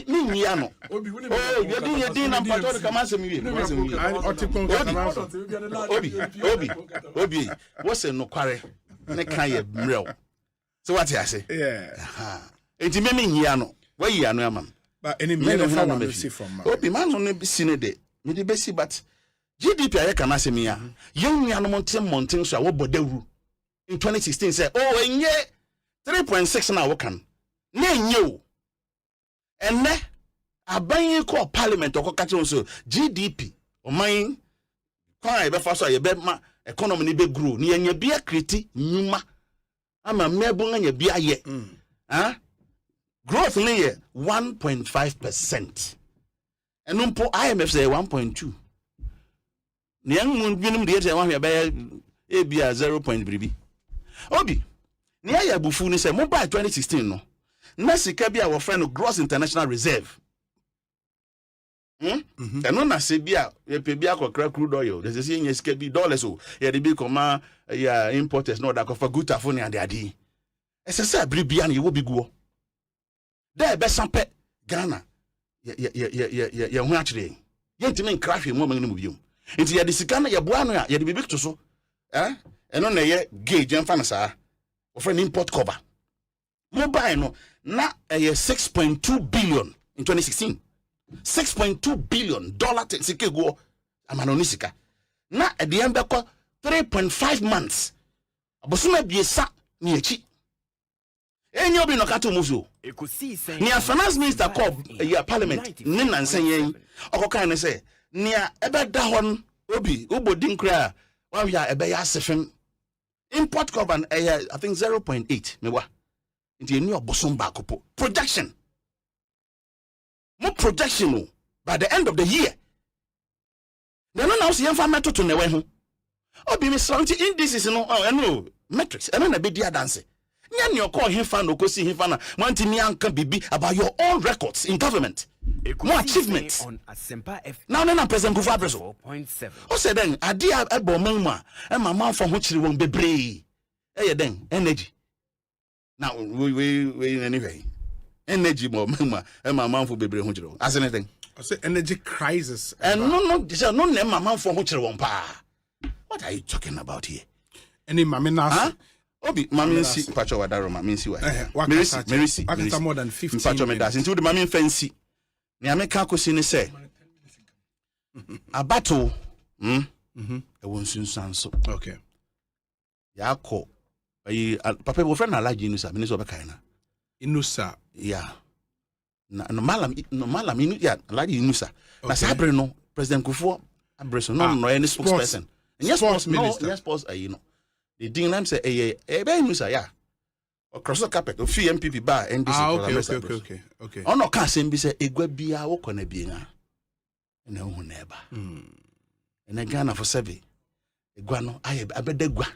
ni hia no. Oh, you din na pato ka masem wie. Obi, what's no kware ne kan ye mrel. So what you say? Yeah. Enti me hia no. Why hia no amam? But any minute from Obi man no be sine de. Me de be si but GDP aye kana se me ya. Yen nua no monten so a wo bodawuru. In 2016 say oh enye 3.6 na wo kan. Na enye o. Enne aban ko parliament okoka che so GDP oman kwa e be fa so ye be ma economy ni be grow ni enya bia kreti nyuma ama mebo anya bia ye. Growth ni 1.5%. And umpo IMF say 1.2. Ni yang binum de say 1 be bia 0. Bribi. Obi. Ni aya bufu ni say mobile 2016 no. Na sika bia wo friend gross international reserve. Eno na se bia ye pe bia kokra crude oil. They say yen sika bi dollars o. Ye de bi koma ya importers no da kofa good afo ni ade. Ese say bribia na ye wo bi guo. There be sampe Ghana ye hu akire ye ntimi nkrahwe mo man mu biom enti ye de sika na ye boa no a ye de bibi to so eno na ye gauge emfa na saa offer import cover mobile no na 6.2 billion in 2016 $6.2 billion sika go amano ni sika na e de em be ko 3.5 months abosoma biesa ni echi Enyo bi no kato muso. Nia finance minister call parliament ni nansen yen. Okokan ne say nia ebeda hon obi ubodi nkra wa hia ebeya asefem. Import cover I think 0.8 mewa. Nti eni obosom ba kopo. Projection. Mo projection by the end of the year. Then now see yemfa meto to ne we ho. Obi me slanti indices no no metrics and na be dia dance. Nyan your call him fan okosi him fan wanti mi anka bibi about your own records in government. More achievements. Now na president Kufu Abreso. 4.7. O say then ade ebo manma e mama for ho kire won bebre. E ye then energy. Now we anyway. Energy more manma e mama for bebre ho kire. As anything. I say energy crisis. And no na mama for ho kire won pa. What are you talking about here? Any mama na Huh? Obi mami nsi pacho wadaro mami nsi wa. Merisi. Wakata more than 15 pacho me das. Into the mami fancy. Ni ameka kosi ni say. Abato e won sunsan so. Okay. Yako. Papa wo friend alaji inusa, me so be kai na. Inusa. Yeah. No malam inu ya alaji inusa. Na sabre no President Kufu Abreso no any spokesperson. Yes, sports minister. Yes, sports you know. The thing them say be inusa ya. Across the carpet of MPP bar NDC. Okay. Ono ka sem bi say egwa bia wo kona bi nga. Na hu na eba. Na Ghana for 7. Egwa no aye abedagwa.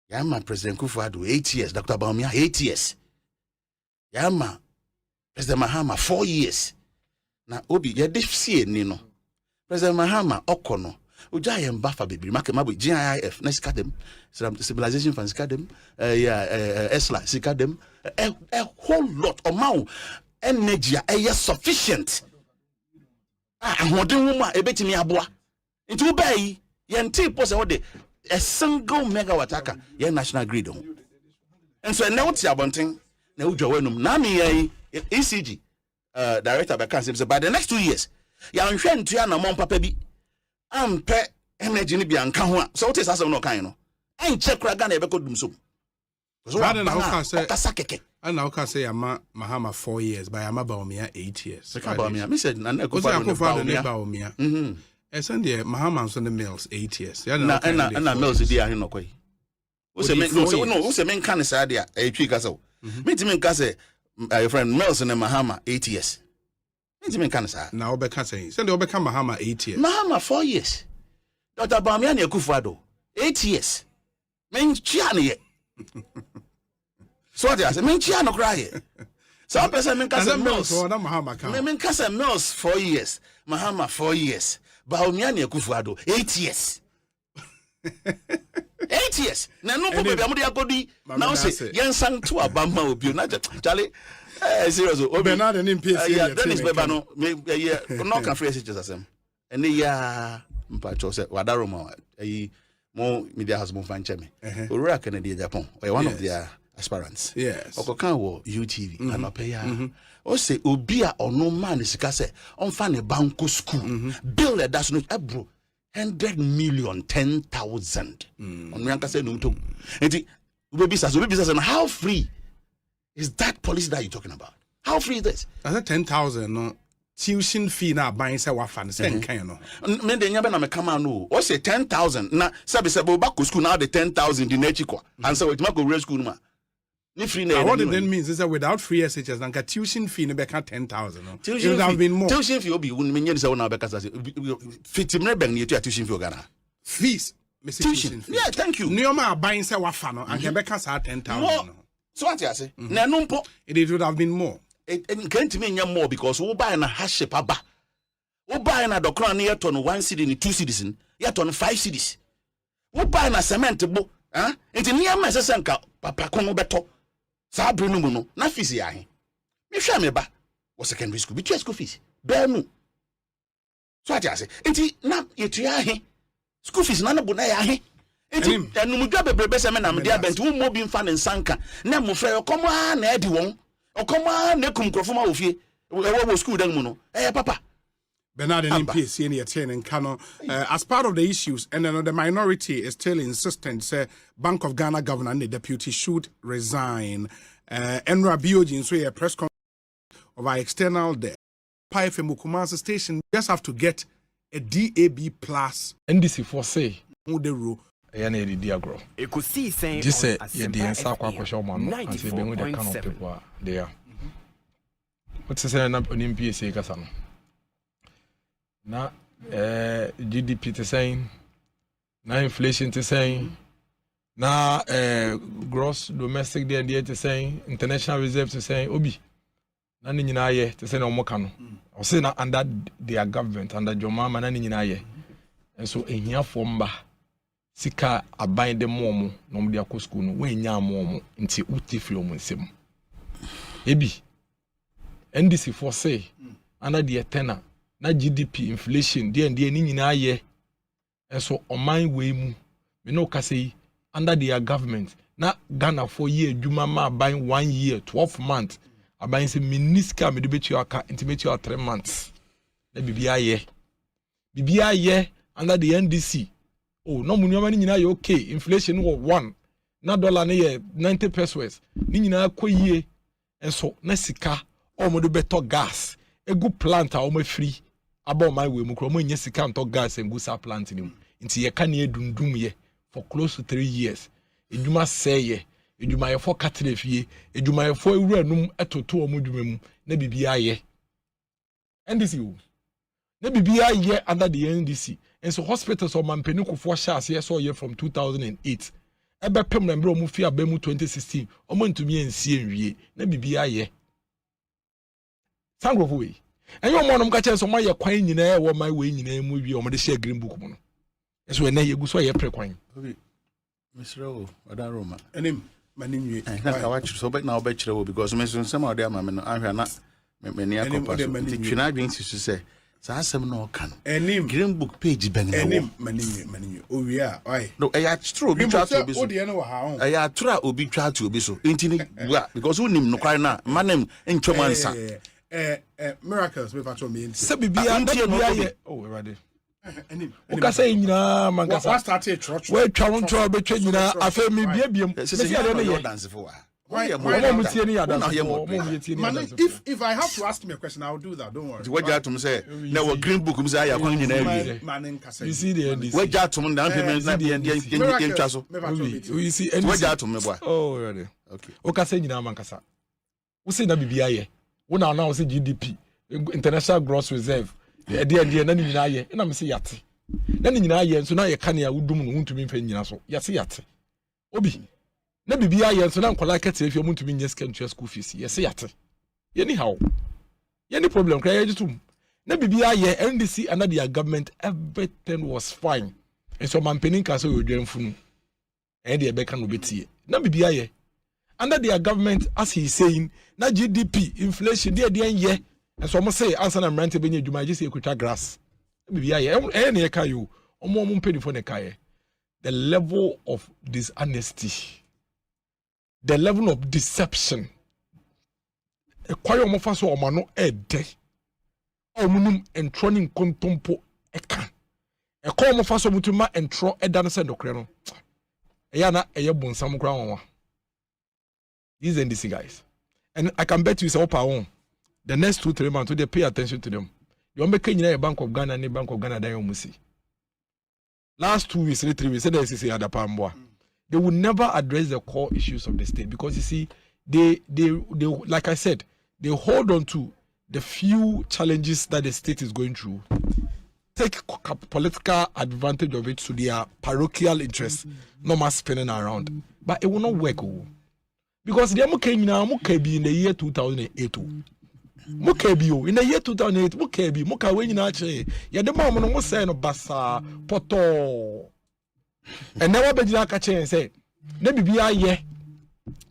Ya ma President Kufuor 8 years, Dr. Baumia 8 years. Ya ma President Mahama 4 years. Na obi ye defie ni no. President Mahama okono Uja yemba fa bebre make mabu GIF na sika dem stabilization fund sika dem ESLA sika dem a whole lot of amount energy sufficient ahoden wo ma ebetimi aboa nti wo bai yente pose wo de a single megawatt aka ye national grid ho enso na wo ti abonten na wo dwa wanum na me yan ECG director be kan say by the next 2 years ya nhwe ntua na mon papa bi ampe energy ni bia nka ho a so what is asem no kan no en check kra Ghana e be kodum so rather na how say kasa keke and now can say Mahama 4 years by Ama Baumia 8 years Baumia me said na Kufu Baumia and send the Mahama on the mills 8 years na mills di ahe no kwai o se men kan say dia e twi kasa me ti men ka say your friend mills na Mahama 8 years me ti men kan say na obeka say send the obeka Mahama 8 years Mahama 4 years Dr. Baumia na Kufu 8 years men chia ne ye so what I say men chia no cry so person men ka say mills men ka say mills 4 years Mahama 4 years Baumia na Kufu 8 years 8 years na no po be amudi akodi now say yen sang to abama obi na chale serious o Bernard and MPC Dennis beba no me no can free just asem ene ya mpacho say wadaro ma mo media house mo fan cheme Ora Kennedy Japan one of their aspirants yes okokan wo UTV anope ya o say obi a ono man sika say on fa ne banko school bill that no ebro 100 million 10,000 on me say no to enti obi say how free is that policy that you talking about? How free is this? I said 10,000 no tuition fee na buying say what fan say kan no me de nya be na me come no o say 10,000 na sabe back to school now the 10,000 di na chiko and say we go real school ma ni free na what it then means is that without free SHS na tuition fee no be ka 10,000 no it would have been more tuition fee obi me nya say na be ka say fitimre bang ni tuition fee Ghana fees tuition fee yeah thank you Nioma buying say what fan no and be ka say 10,000 no so what you say na no mpo it would have been more it can't mean more because we buy na hardship aba we buy na dokran na yeto no 1 cedi ni 2 cedis ni yeto no 5 cedis we buy na cement bo enti niam ma sesenka papa ko no beto sa bre no mu no na fees ya he me hwa me ba wo secondary school bi school fees be nu so ati ase enti na yetu ya he school fees na na bu na ya he enti enu mu dwa bebrebe se me na me dia bent wo mo bi mfa ne nsanka na mo frɛ komo na edi won okoma na kum krofoma ofie wo school dan mu no papa Bernard and MPC in the and Kano as part of the issues and then the minority is still insistent say Bank of Ghana governor and the deputy should resign Enra Biogin, so a press conference of our external there. PFM Kumasi station just have to get a DAB plus. NDC for say. Who the rule? Yana the diagro. Ekusi saying Just say on yeah the answer Asempa kwa show man and say be with the kind of 94.7. people are there. What's say na on PSA kasa no. Na GDP to saying na inflation to saying na gross domestic there to saying international reserve to saying obi na ni nyina ye to say na omo ka no. O say na under their government under Jomama na ni nyina ye. And so ehia fomba sika aban de momo no mo de akọ school no wen nya momo nti uti firi omo nsem ebi NDC for say under the tenor na GDP inflation de ni nyina ye enso oman we mu me no ka say under their government na Ghana for year adwuma ma aban 1 year 12 months aban say miniska me de betu aka intimate 3 months na bibia ye under the NDC. Oh, no money money nyina ye okay. Inflation was 1. Na dollar na ye 90 pesos. Ni nyina ko yie. Enso na sika o mo do beto gas. A good plant a o mo free. Aba my way mu kro mo nya sika nto gas en gusa plant ni mu. Nti ye ka na edundum ye for close to 3 years. Edwuma say ye. Edwuma ye for katire fie. Edwuma ye for ewura num etoto o mo dwuma mu. Na bibia ye. NDC o. Na bibia ye under the NDC. And so hospitals or mampeni kufo shas yes all year from 2008. Ebe pem na mbro mu fi abemu 2016. Omo ntumi ensie nwie. Na bibia ye. Sangro we. And you mo ka chen so my kwan nyina e wo my we nyina mu wie omo de share green book mu no. So na ye gu so ye pre kwan. Obi. Mr. Oda Roma. Enim maninwe. Na ka watch so but na obekire wo because me so some of them am no ahwa na me ne akopa so. Twina adwen sisu say sa asem no kan Enim green book page ben na enim maninwe. Owia oi. no e ya true obi twa to obi so. O de no wa ha. E ya true obi twa to obi so. Intini because unim no kwai na manem ntwom ansa. Miracles me patrol me. Se bibia ye. Oh, ready. Enim. Oka say nyina mangasa. What started church? We twa won twa betwa nyina afa mi biabiem. Se se ya no ye dance for. If I have to ask him a question, I'll do that. Don't worry. What got to say? Now, green book, you see the NDC. what got to me? You see what got to me? Oh, ready. Okay. Oka say nyina mankasa. We say na bibia ye. We now say GDP, international gross reserve. E de na nyina ye. Na me say yate. Na nyina ye so na ye kan ya wudum no huntumi mfa nyina so. Yate. Obi na bibia ye so na nkola kete efi omuntumi nye school fees yes yate anyhow any problem kra ye jitum na bibia ye NDC under their government everything was fine and so mampeni ka so odwanfunu e de be ka no betie na bibia ye under their government as he is saying na GDP inflation de ye and so mo say answer na mrante be nya adwuma je say ekutwa grass bibia ye e na ye ka yo omo mpedifo ne ka ye the level of dishonesty, the level of deception. A quiet mofaso or mano ede. Omunum entroning contompo eka. A call mofaso mutuma entro edansen do creno. Ayana ayabun some ground. These NDC guys. And I can bet you say own. The next 2-3 months they pay attention to them. You make a Bank of Ghana and Bank of Ghana Dayomusi. Last 2 weeks, 3 weeks, they say they will never address the core issues of the state because you see, they like I said, they hold on to the few challenges that the state is going through, take political advantage of it to their parochial interests, no more spinning around. But it will not work. Because they came now, Mukebi in the year 2008. Mukebi in the year 2008, Mukebi, Mukaweni Nache, Yadema no say no basa, poto. And never be like a chain and say, maybe be a year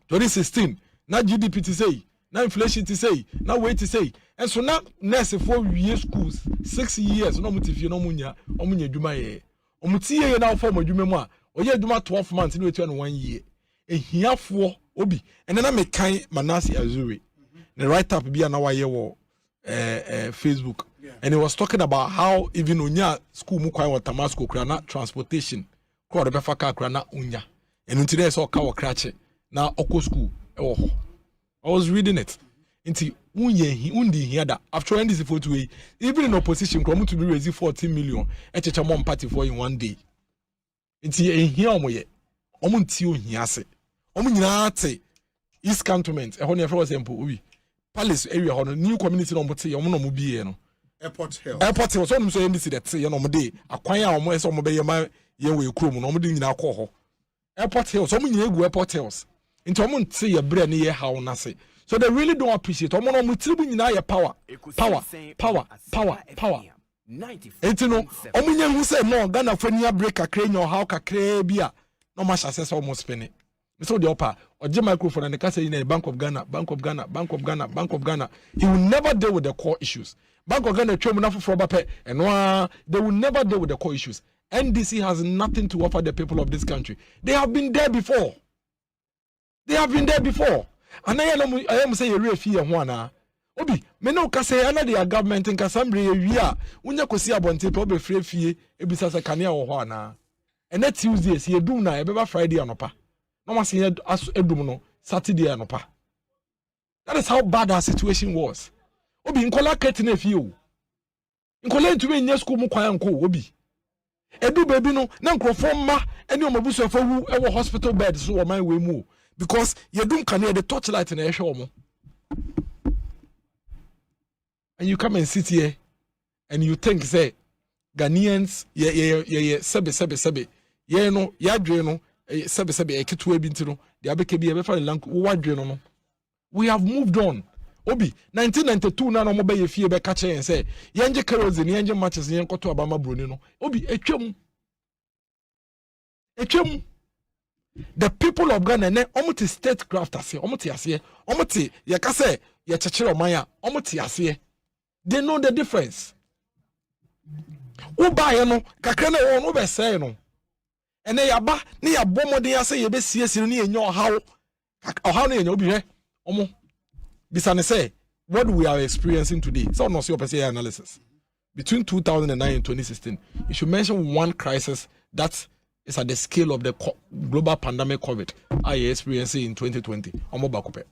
2016, not GDP to say, now inflation to say, now wait to say. And so now, next 4 years schools, 6 years, no motive, you know, Munya, or Munya Dumaye, or Mutia now for my Jumema, or you do 12 months in return 1 year. And here for Obi, and then I make kind Manasi Azuri. The write up be an hour year war Facebook. Yeah. And he was talking about how even Unya school Mukwai or Tamasco Krana transportation, crowd the Befaka Krana Unya. And today I saw Kawa Cratchet. Now Oko school. Oh. I was reading it. Into undi here that after NDC for 2 even in opposition, come to be raising 14 million at a chamon party for in 1 day. Into a here moye. Omuntio hiase. Omunyate East Cantonment. A honey for example, Palace area on a new community on Moti, Omonomubi, no. Airport Hill. Airport Hill. Some say NDC that say, no, day. Acquire almost on my year crew, no, in our call. Airport Hill. Some in Airport Hills. Into Omunti, a brand near how Nasi. So they really don't appreciate. Omono mutibu nyina ya power. Enti no, omunye hu say no Ghana fania break kakra nya how kakra bia no ma success almost spend it. So the upper oje microphone and the say in Bank of Ghana. He will never deal with the core issues. Bank of Ghana twem na foforo bape eno they will never deal with the core issues. NDC has nothing to offer the people of this country. They have been there before. And I am saying, you're fear one. Obi, me no ka say ana the government in Casambre, we are. Unya kosi abonte pe obe free fie, ebisasa kanea wo ho ana. And that Tuesday, see you do na, ebe Friday anopa. No ma say edum no, Saturday anopa. That is how bad our situation was. Obi, nkola kete na fie o. Nkola ntumi nya school mu kwan nko obi. Edu baby no, na nkrofo ma, ene omabusu afo wu e wo hospital bed so o man we mu. Because you don't can hear the torchlight in the show. And you come and sit here and you think, say, Ghanaians, sebe. No, sebe, we have moved on. Obi, 1992, na no mo be ye fie be catch and say, Yanje kerosene, Yanje matches, Yanko to Abama Bruni no. Obi, echum. The people of Ghana ne omuti statecraft ase omuti ase omuti yakase ye chechero maya omuti ase they know the difference ubaye no kakra na won no be say no ene yaba ne yabomodin ase ye be siesie ne enyo ohaw no enyo obi hwe omo bisane say what we are experiencing today so no see your analysis between 2009 and 2016 you should mention one crisis that is at the scale of the global pandemic COVID I experienced in 2020. Omo bakupe.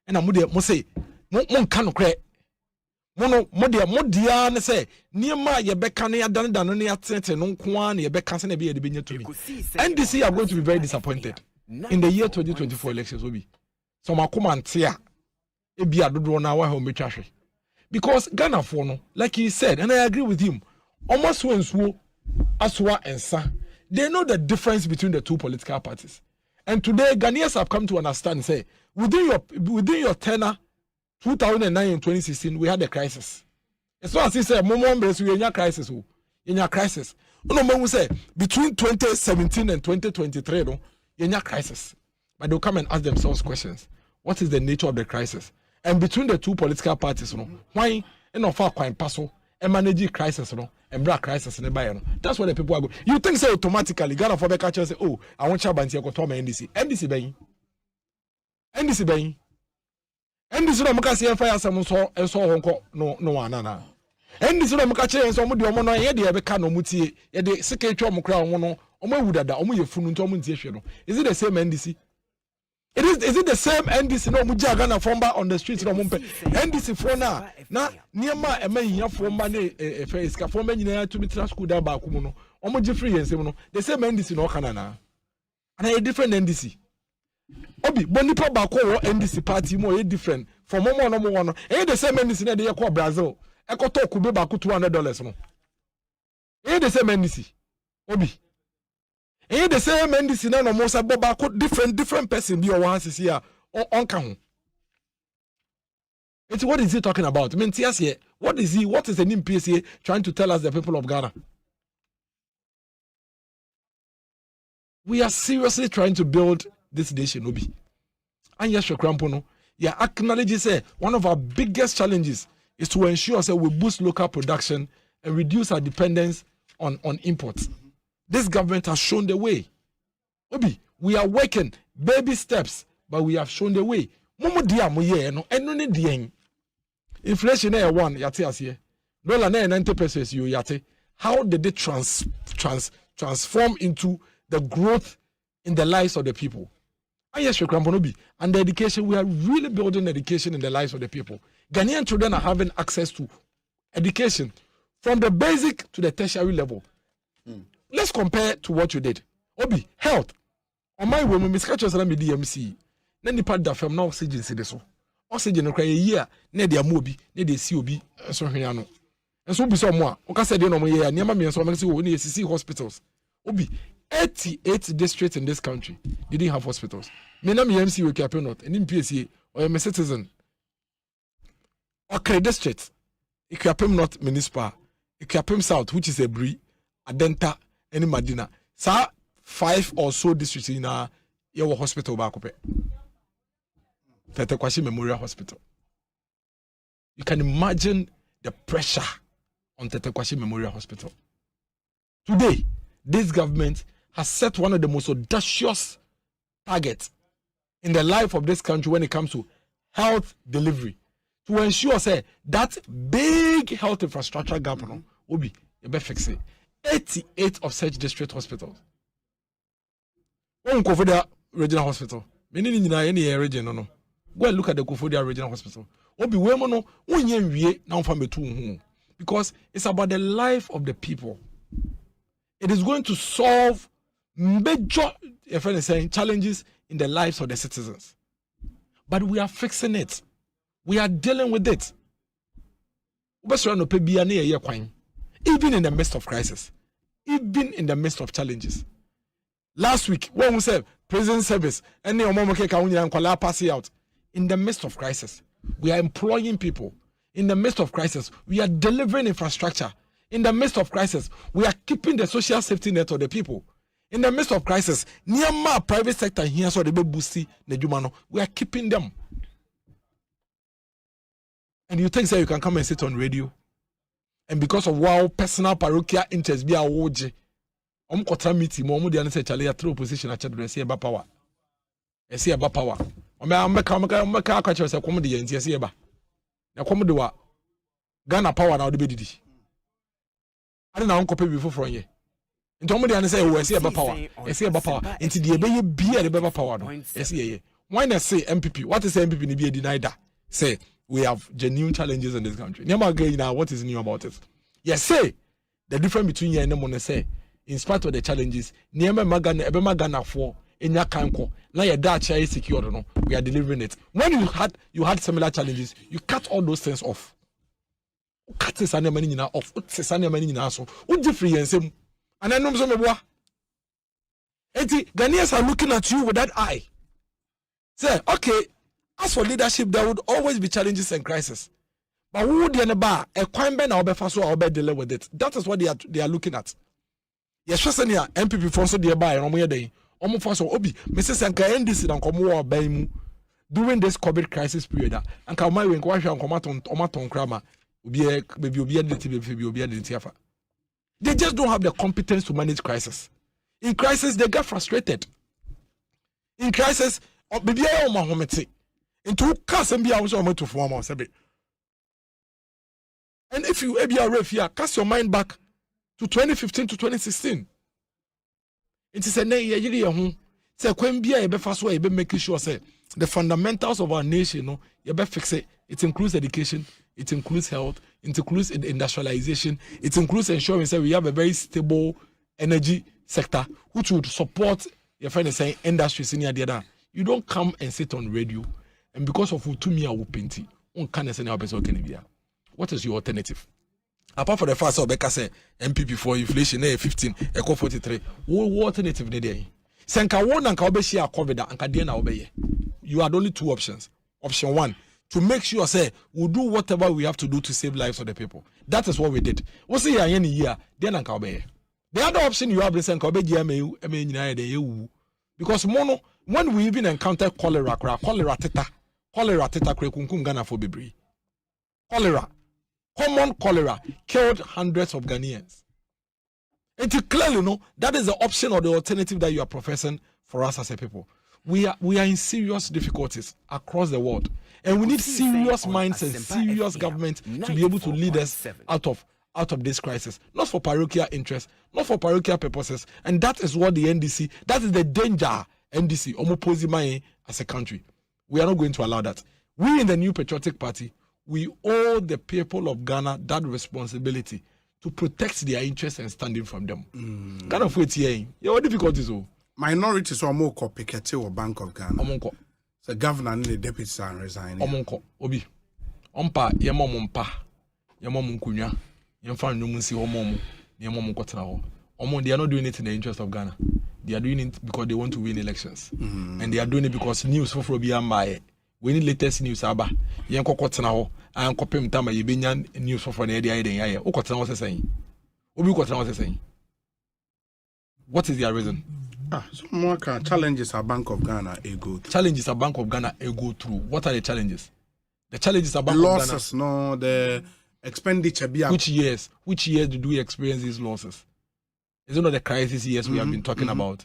And amude mo say mo nka no kre. Mo dia ne say niema ye beka ne adan ne atete no nko an ye beka se na be ye de benya to me. NDC are going to be very disappointed in the year 2024 elections obi. So makoma ntia e bia dodo na wa ha o metwahwe. Because Ghana for no, like he said, and I agree with him, almost when Aswa and Sa, they know the difference between the two political parties. And today, Ghanaians have come to understand, say, within your tenure, 2009 and 2016, we had a crisis. It's not as he said, we in a crisis. No, we say, between 2017 and 2023, no, in a crisis. But they'll come and ask themselves questions. What is the nature of the crisis? And between the two political parties, why and far quite passo and manage crisis, and black crisis in the Bayern. That's what the people are going. You think so automatically, Ghana for the catcher say, oh, I want Chabanti to come NDC. NDC Bay. NDC no Macassi fire some so and so no one. NDC no Macache and some of the Omono, Eddie Becano Muti, the secretary of Crown, Omo Wudada, Omo Fununtomuntation. Is it the same NDC? Is it the same NDC no muja Ghana fomba on the streets no mumpe NDC for na niema ema hiya fomba ne face ka fomba nyina to be school da ba kumu no omo je free yensem no the same NDC no kana na and a different NDC obi bonipa ba ko NDC party mo e different from mo no mo no e the same NDC na dey call Brazil e ko talk be ba ko $200 no e the same NDC obi and the same NDC na no most about different person be one here on can. It's what is he talking about? I mean, what is the NPSA trying to tell us, the people of Ghana? We are seriously trying to build this nation, Obi. And yes, Shokrampono, yeah, acknowledge say one of our biggest challenges is to ensure that we boost local production and reduce our dependence on imports. This government has shown the way. Obi, we are working baby steps, but we have shown the way. Momo dia mo ye no eno ne dien. Inflation na 1 yate ase. Dollar na 90 pesos you yate. How did it transform into the growth in the lives of the people. And yes, and the education, we are really building education in the lives of the people. Ghanaian children are having access to education from the basic to the tertiary level. Let's compare to what you did. Obi, health. On my woman, Miss Catchers and DMC. Then the part that from now oxygen see this. Oxygen cry a year, ne dia mobi, ne de COB, so hiano. And so be some more. Oka said no year, near me and so Mexico when see hospitals. Obi, 88 districts in this country didn't have hospitals. Me na me MC we cap not, and in PSA or I'm a citizen. Okay, district. Ikwapem North Municipal, Ikwapem South, which is a Bri, Adenta, and Madina. Sa 5 or so districts in your hospital back up. Tetekwashi Memorial Hospital. You can imagine the pressure on Tetekwashi Memorial Hospital. Today, this government has set one of the most audacious targets in the life of this country when it comes to health delivery, to ensure say that big health infrastructure gap will be fixed. 88 of such district hospitals. One Kofodia Regional Hospital. Many in any region no. Go and look at the Kofodia Regional Hospital. Obi wemono unye now from betu, because it's about the life of the people. It is going to solve major challenges in the lives of the citizens. But we are fixing it. We are dealing with it. Even in the midst of crisis. Even in the midst of challenges. Last week, when we said prison service, pass out. In the midst of crisis, we are employing people. In the midst of crisis, we are delivering infrastructure. In the midst of crisis, we are keeping the social safety net of the people. In the midst of crisis, near private sector here, so they be boosty we are keeping them. And you think that you can come and sit on radio, and because of personal parochial interest be a woje, kontra meeting, they say Charlie through opposition at Chadre, see about power. I see about power. I'm say comedy and see about. Now come do what? Ghana power now the bedi. I don't know copy before from here. And somebody say we see about power. I see about power. Into the be the power. I see. Why not say MPP? What is MPP ni be denied that? Say we have genuine challenges in this country. Now, what is new about it? Yes, say the difference between you and them say, in spite of the challenges, Magana for in your kanko, now your data is secure. No, we are delivering it. When you had similar challenges, you cut all those things off. Cut this and money off. This and money so. What difference? And I know some boy. Ghanaians are looking at you with that eye. Say, okay. As for leadership, there would always be challenges and crises. But who would a crime ben or befaso or deal with it? That is what they are looking at. Yes, here MPP for so dear by and omwe day. Almost obi, Mrs. Anka NDC and Komo Baimu during this COVID crisis period. And Kamai when Kwasha and Komaton Krama they just don't have the competence to manage crisis. In crisis, they get frustrated. In crisis, baby, into cast and be also to form or and if you be a ref here, cast your mind back to 2015 to 2016. It is a nay say when be a fast way, making sure say the fundamentals of our nation, you better fix it. It includes education, it includes health, it includes industrialization, it includes ensuring that we have a very stable energy sector which would support your friend saying industries in the other. You don't come and sit on radio. And because of to me, I will paint it. What is your alternative? Apart from the fact that Becca say MPP for inflation 15, Eco 43, what alternative need there? Senka one and Kabeshi are covered and Kadiana obey. You had only two options. Option one, to make sure say we'll do whatever we have to do to save lives of the people. That is what we did. What's the any year? Then and Kabe. The other option you have is Senka because mono when we even encounter cholera teta kunkum Ghana for Bibri. Cholera. Common cholera killed hundreds of Ghanaians. And to clearly know that is the option or the alternative that you are professing for us as a people. We are in serious difficulties across the world. And we need serious minds and serious government to be able to lead us out of out of this crisis, not for parochial interest, not for parochial purposes, and that is what the NDC, that is the danger NDC, Omopozimai as a country. We are not going to allow that. We in the New Patriotic Party, we owe the people of Ghana that responsibility to protect their interests and standing from them. Ghana for it here. Yeah, what difficulties? Minorities are more Piketty or Bank of Ghana. Omonko. The governor and the deputy are resigning. Omonko. Obi. Ompa yemompa. Yemom kunya. Yemfa numusi homomo. Yemom kotena ho. They are not doing it in the interest of Ghana. They are doing it because they want to win elections. And they are doing it because news for Biambaye. We need latest news aba. Yenko kotena ho. And kopem tama yebenya news for the idea ya. O kotena ho saying. Obi kotena ho saying. What is their reason? So more challenges are Bank of Ghana a go through. Challenges are Bank of Ghana a go through. What are the challenges? The challenges are Bank of Ghana. Losses, no, the expenditure. Which years did we experience these losses? Is it not the crisis years we have been talking about?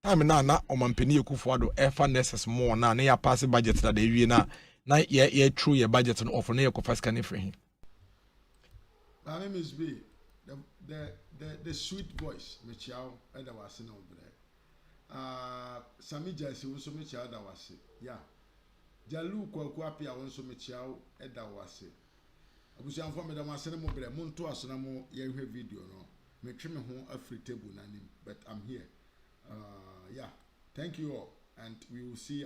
Time now, Omampeni Kufuado, Efa Nesses more now, near passing budgets that they read now. Now, yeah, true, your budget and offer near Kofas can for him. My name is B. The sweet voice, Michelle, and I was in over there. Sammy Gyamfi also Michelle, that was it. Yeah. Jalu Kwakwapia also Michelle, and that was it. I was young for me, the Massimo Mobile, Monto Asanamo, yeah, video, no. Me trim home a free table, but I'm here. Yeah. Thank you all, and we will see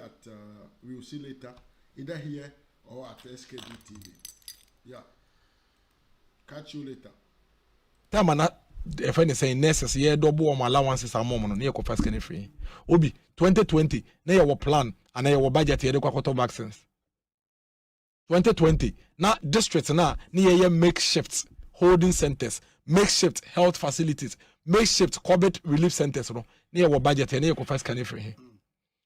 later, either here or at SKB TV. Yeah. Catch you later. Tamana, if any saying necessary, double allowances are more near Kofas can free. Obi 2020, now your plan and now your budget here, the Kwakoto vaccines. 2020, now districts now near makeshift holding centers, makeshift health facilities, makeshift COVID relief centers, near your budget and near Kofas can free.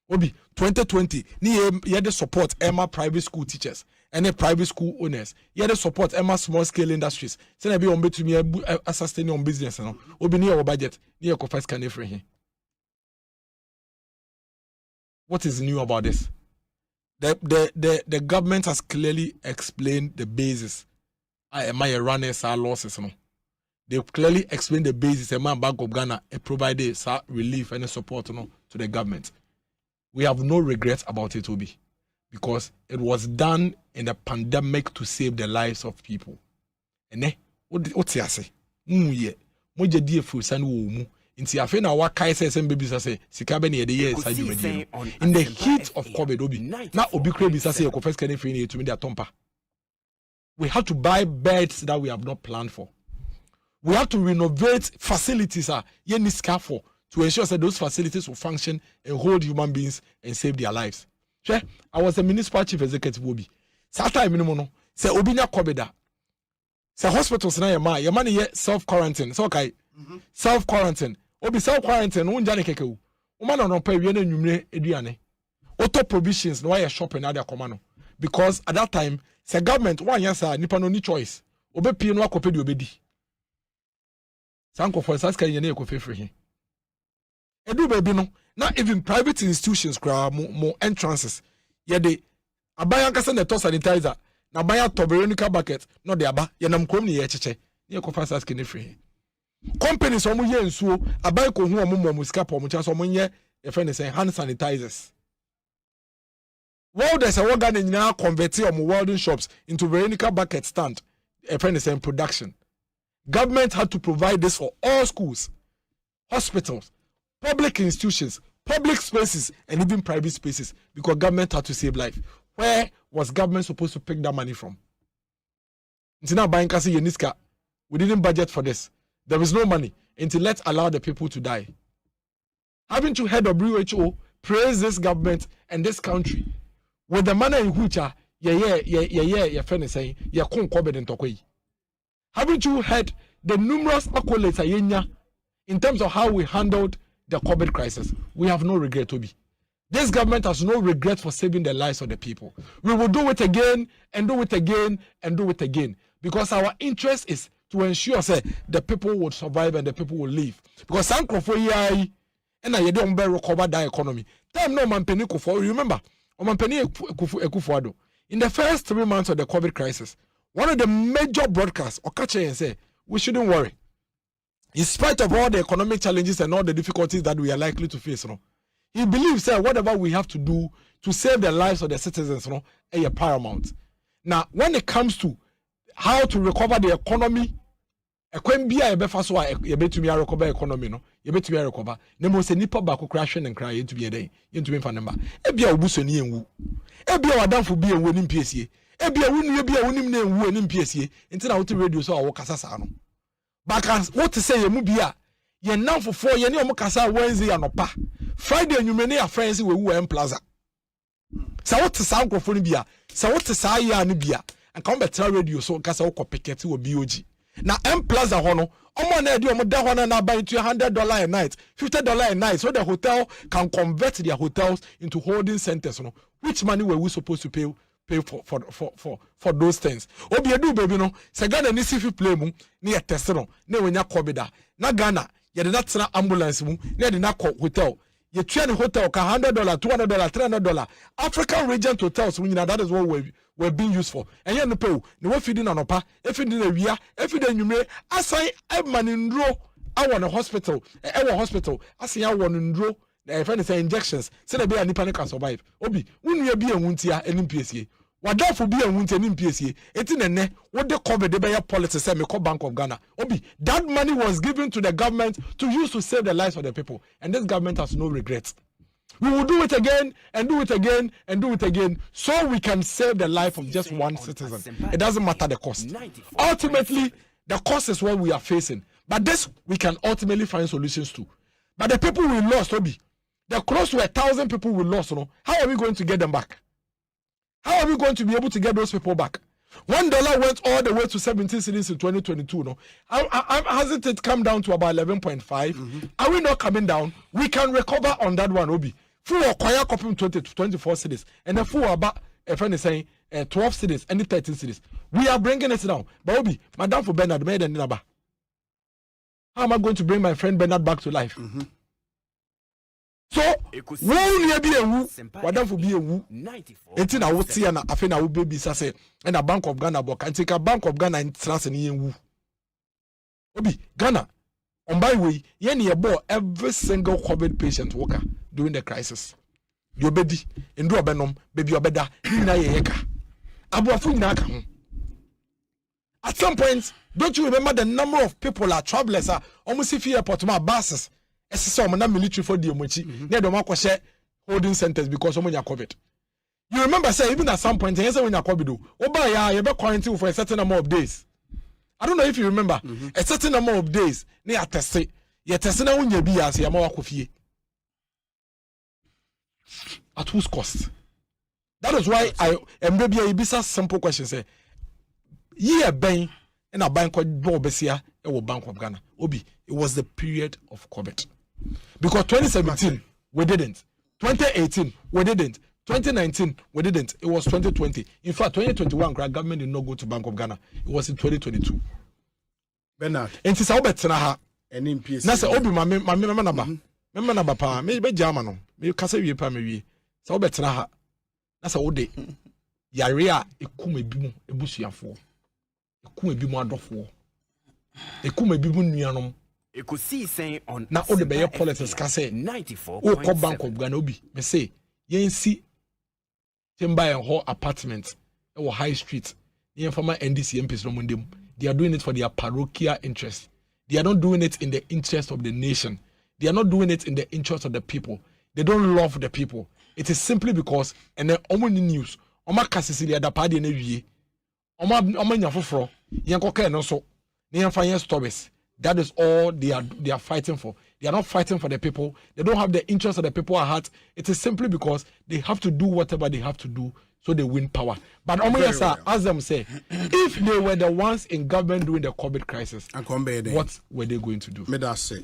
Obi 2020, near the support Emma private school teachers. And private school owners, you the support Emma small scale industries. Send be on to me a sustaining on business. No, obi near our budget near Kofas can for him. What is new about this? The government has clearly explained the basis. Am I runners our losses? No, they've clearly explained the basis. Emma Bank of Ghana provided relief and support to the government. We have no regrets about it, Obi. Because it was done in the pandemic to save the lives of people. And what's ya say? Ye, moja die frusan wo mu. Inti afe na wa kai say some babies say sika be na ye inside you. In the heat of COVID, Obi. Na obi kre bi say ko first can free na to me their tompa. We have to buy beds that we have not planned for. We have to renovate facilities ye ni sika for to ensure that those facilities will function and hold human beings and save their lives. I was a municipal chief executive Obi. Sata minimum no. Say Obi na COVID. Say hospitals na your man ye self quarantine. So okay. Self quarantine. Obi self quarantine. Unja ne keke u. Uma no pay we na nwumre eduane. Auto provisions no why shopping na their command. Because at that time, say government one yasa nipa no ni choice. Obe pie no akopedi obedi. Sanko for saska ye na ekofe free. Edu baby no. Not even private institutions more entrances. Yeah, they abaya kasa na to sanitizer. Na abaya toberonica bucket. No de aba. Ya nam krom ni ye cheche. Ni ekofa saske ni free. Companies omo ye nsuo abaya ko hu omo musika po omo cha so omo ye e friend say hand sanitizers. Well, there's a organ in now converting omo welding shops into veronica bucket stand. E friend say production. Government had to provide this for all schools, hospitals, public institutions, public spaces, and even private spaces, because government had to save life. Where was government supposed to pick that money from? Until now, we didn't budget for this. There is no money. Until let's allow the people to die. Having to head of WHO praise this government and this country with the manner in which your friend is saying, having to head the numerous accolades in terms of how we handled the COVID crisis, we have no regret, Toby. This government has no regret for saving the lives of the people. We will do it again and do it again and do it again, because our interest is to ensure the people will survive and the people will live. Because some for and I don't recover the economy. Time no man penny kufu. Remember, man penny kufuado. In the first 3 months of the COVID crisis, one of the major broadcasts or catch and say we shouldn't worry. In spite of all the economic challenges and all the difficulties that we are likely to face, he believes that whatever we have to do to save the lives of the citizens, is paramount. Now, when it comes to how to recover the economy, recover economy, recover. Nemo se nipa bako crashing and cry into be a day, into me for number. Ebia obusoni enwu. Ebia wadamfo bi enwu ni PSA. Ebia wunu ebia wunim na enwu ni PSA. Nti na wote radio so awo kasa sa no. Baka what to say yemu bia. Ye namfo for ye ni omo kasa Wednesday anopa. Friday enwumre ne ya friends we wu em plaza. Sa what to sa nkofo ni bia. Sa what to sa ya ni bia. And come better radio so kasa wo kopeketi wo BOG. Na M Plaza hono, omo na edi omo da hono na buy into $100 a night, $50 a night, so the hotel can convert their hotels into holding centers. No, which money were we supposed to pay for those things? Obi edu baby no, se Ghana ni sifi play mu, ni test no, ne wenya COVID na Ghana, ye de na tsena ambulance mu, ne de na hotel. Ye try hotel ka $100, $200, $300. African Regent hotels, that is what we're being used for. And here no pay, no feeding on opa, feeding a via, feeding you assign a man in row. I want a hospital, I say I want in row. If any say injections, say the be any panic can survive. Obi, when you be a wuntia and PSA. What for be a wuntia and PSA? It's in a ne, what they cover the Bayer policy, say me call Bank of Ghana. Obi, that money was given to the government to use to save the lives of the people. And this government has no regrets. We will do it again and do it again and do it again so we can save the life of just one citizen. It doesn't matter the cost. Ultimately, the cost is what we are facing. But this, we can ultimately find solutions to. But the people we lost, Obi, the close to 1,000 people we lost, how are we going to get them back? How are we going to be able to get those people back? $1 went all the way to 17 cities in 2022. No, hasn't it come down to about 11.5? Are we not coming down? We can recover on that one, Obi. Full acquire copy 20 to 24 cities, and the full about a friend is saying 12 cities and 13 cities. We are bringing it down. But Obi, Madam for Bernard made an number. How am I going to bring my friend Bernard back to life? So, who near be a woo, Madam for be a woo. It's in a wood and a fin a baby say, and a Bank of Ghana book and take a Bank of Ghana in Transani and woo. Obi, Ghana. On by way, yenny about every single COVID patient worker during the crisis. Your baby, and do a benom, baby or better, yeka. At some point, don't you remember the number of people are travelers are almost if you airport my buses? As some military for the Omochi, near the Makoshe holding centers because of COVID. You remember, say, even at some point, when you're COVID, you're quarantined for a certain number of days. I don't know if you remember, a certain number of days, they are tested. You're testing on your BS, you're more coffee. At whose cost? That is why I am maybe a business simple question. Say, ye a bank and a bank called Bobesia, a Bank of Ghana. Obi, it was the period of COVID. Because 2017, we didn't. 2018, we didn't. 2019, we didn't. It was 2020. In fact, 2021, government did not go to Bank of Ghana. It was in 2022. Bernard. And it's about Tenaha. And in PSA. Nasa Obi, my member. Member pa, maybe German. Maybe Cassavi pa maybe. So about Tenaha. Nasa Ode. Yarea, a kume bimu, a bushia for. A kume bimu adofo. A kume bimu nianum. You could see saying on now all the Bayer politics can say 94. Oh, call Bank of Ghana Obi. Me say, yen see. Buy a whole apartment or high street. The former NDC MPs no, they are doing it for their parochial interest. They are not doing it in the interest of the nation. They are not doing it in the interest of the people. They don't love the people. It is simply because and then omoni news. Oma kasisi da party na wie. Oma nyafoforo. Yen koka no so. Yen fanya stories. That is all they are fighting for. They are not fighting for the people. They don't have the interest of the people at heart. It is simply because they have to do whatever they have to do so they win power. But as them say, if they were the ones in government during the COVID crisis, what were they going to do? May I say,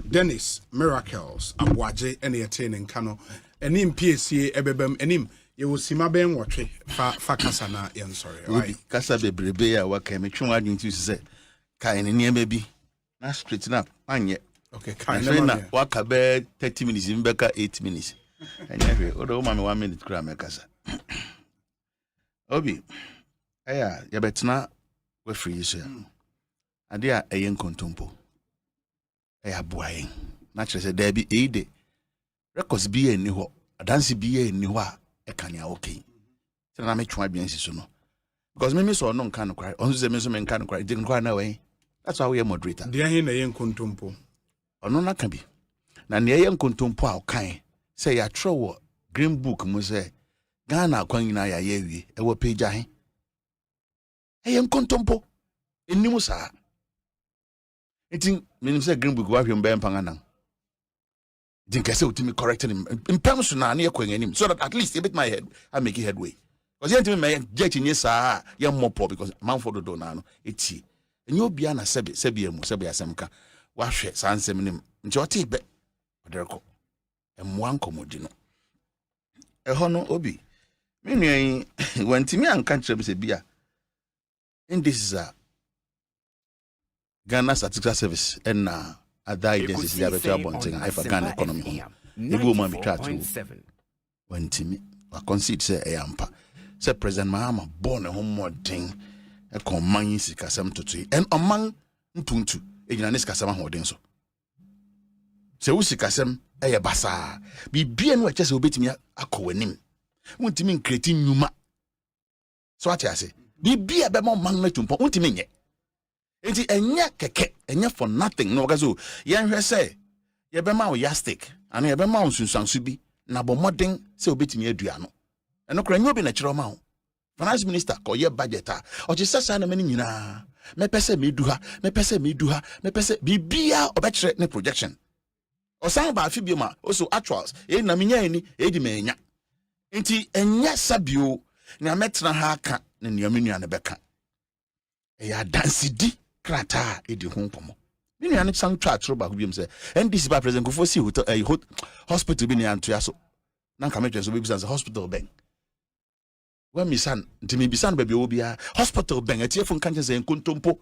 Dennis, Miracles, aboagye, and attaining Kano, and in PSA, Ebebem, and him, you will see my ben watch fa Kasana, and sorry, right? Kasa bebrebe what came chunga into say, Kain and maybe. Na straighten up, anye. Okay, kind of walk about 30 minutes, in Becca 8 minutes. And every other woman 1 minute grammar casa. Obi, yeah, you bet not we're free, sir. ade a ɛyɛ nkontompo ɛyɛ aboaye na kyerɛ sɛ da bi ɛde records bi yɛ ni hɔ adanse bi yɛ ni hɔ a ɛka nea okay sɛ na metwa adwen si so no because me so no nka no kware ɔnso sɛ me so me nka no kware dig no kware na wɛn that's why we are moderator deɛ he na yɛ nkontompo ɔno na ka bi na nea yɛ nkontompo a ɔkan sɛ yɛatwerɛ wɔ green book mu sɛ Ghana akwan nyinaa yɛ ayɛ wie ɛwɔ page ahe ɛyɛ nkontompo ɛnim saa nti menim sɛ green book wahwɛ mbɛyɛ mpanga nan nti nkɛ sɛ wotumi correct him mpɛm so na ne yɛkɔ anim so that at least yɛbɛtumi my head I make it headway because yɛntumi ma yɛgye nye saa yɛmmɔpɔ because manfo dodo na no ɛtie ɛnyɛ obia na sɛbi mu sɛbi asɛm ka wahwɛ saa nsɛm nim nti ɔte bɛ ɔdɛrekɔ ɛmmoa nkɔmmɔdi no ɛhɔ no obi me nua yi wantimi anka kyerɛ bi sɛ bia and this is a Ghana Statistical Service and other agencies that are wanting a Ghana economy. The woman we try to wantimi I concede say ayampa say President Mahama born a home more thing a command sikasam to and among ntuntu ejina ne sikasam ahoden so se wo sikasam eye basa bibia no akyese obetimi akɔwanim wontimi nkreti nnwuma so ati ase bibia be mo man na tumpo wontimi nye enti enya keke enya for nothing no kaso yenhwe say ye be ma wo yastic ana ye be ma wo sunsanso bi na bo modern say obetimi adua no eno kra nyo bi na kyerɛ ma wo finance minister ko ye budget a o che sasa na mani nyina me pese me duha bibia obekyerɛ ne projection o san ba afi bi ma also actuals e na menya ni e di menya enti enya sabio na metena ha aka na nua ne beka e ya dansidi krata e di ho nkomo me nua ne san twa atro ba biom se NDC ba president kofo si hospital bi ne antoa so na nka metwe so bi san hospital ben when mi san ntimi bi san ba bi obia hospital ben atiefo nka nche se nkontompo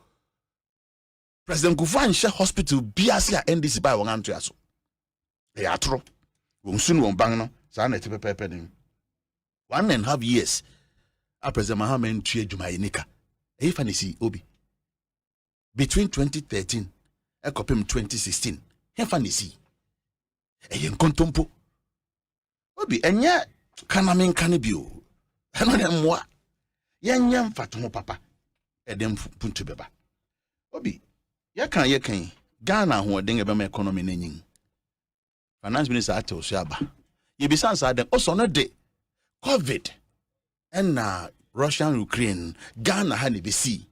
president kofo anhye hospital biase a NDC ba won antoa so e atro won sunu won ban no sa na tepepepe nim 1.5 years a president Mahama ntua adwuma yenika e fa ne si obi between 2013 and 2016 he fa ne si e nkontompo obi enya kana menka ne bio eno ne mmoa yenya mfato papa e dem puntu beba obi yekan Ghana ho den e be ma economy na nyin finance minister ato so aba ye bi san sa den oso no de COVID and Russian Ukraine Ghana ha ne be see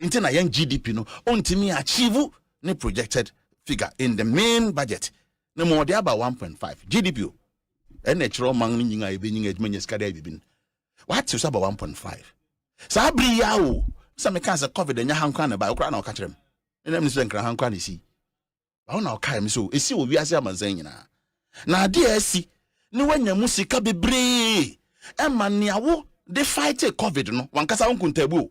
into na young GDP no ontimi achieve ne projected figure in the main budget no more there about 1.5 GDP and natural man nyinga e be nyinga adwuma skada bibin what is about 1.5 sa bri ya o sa me kan sa COVID nya hankwa na ba okra na okakyerem ena mi so nkra hankwa na si ba na okai mi so esi owi ase amanzan nyina na ade asi ni wanya musika bebre e maniawo de fight COVID no wankasa wonkuntabu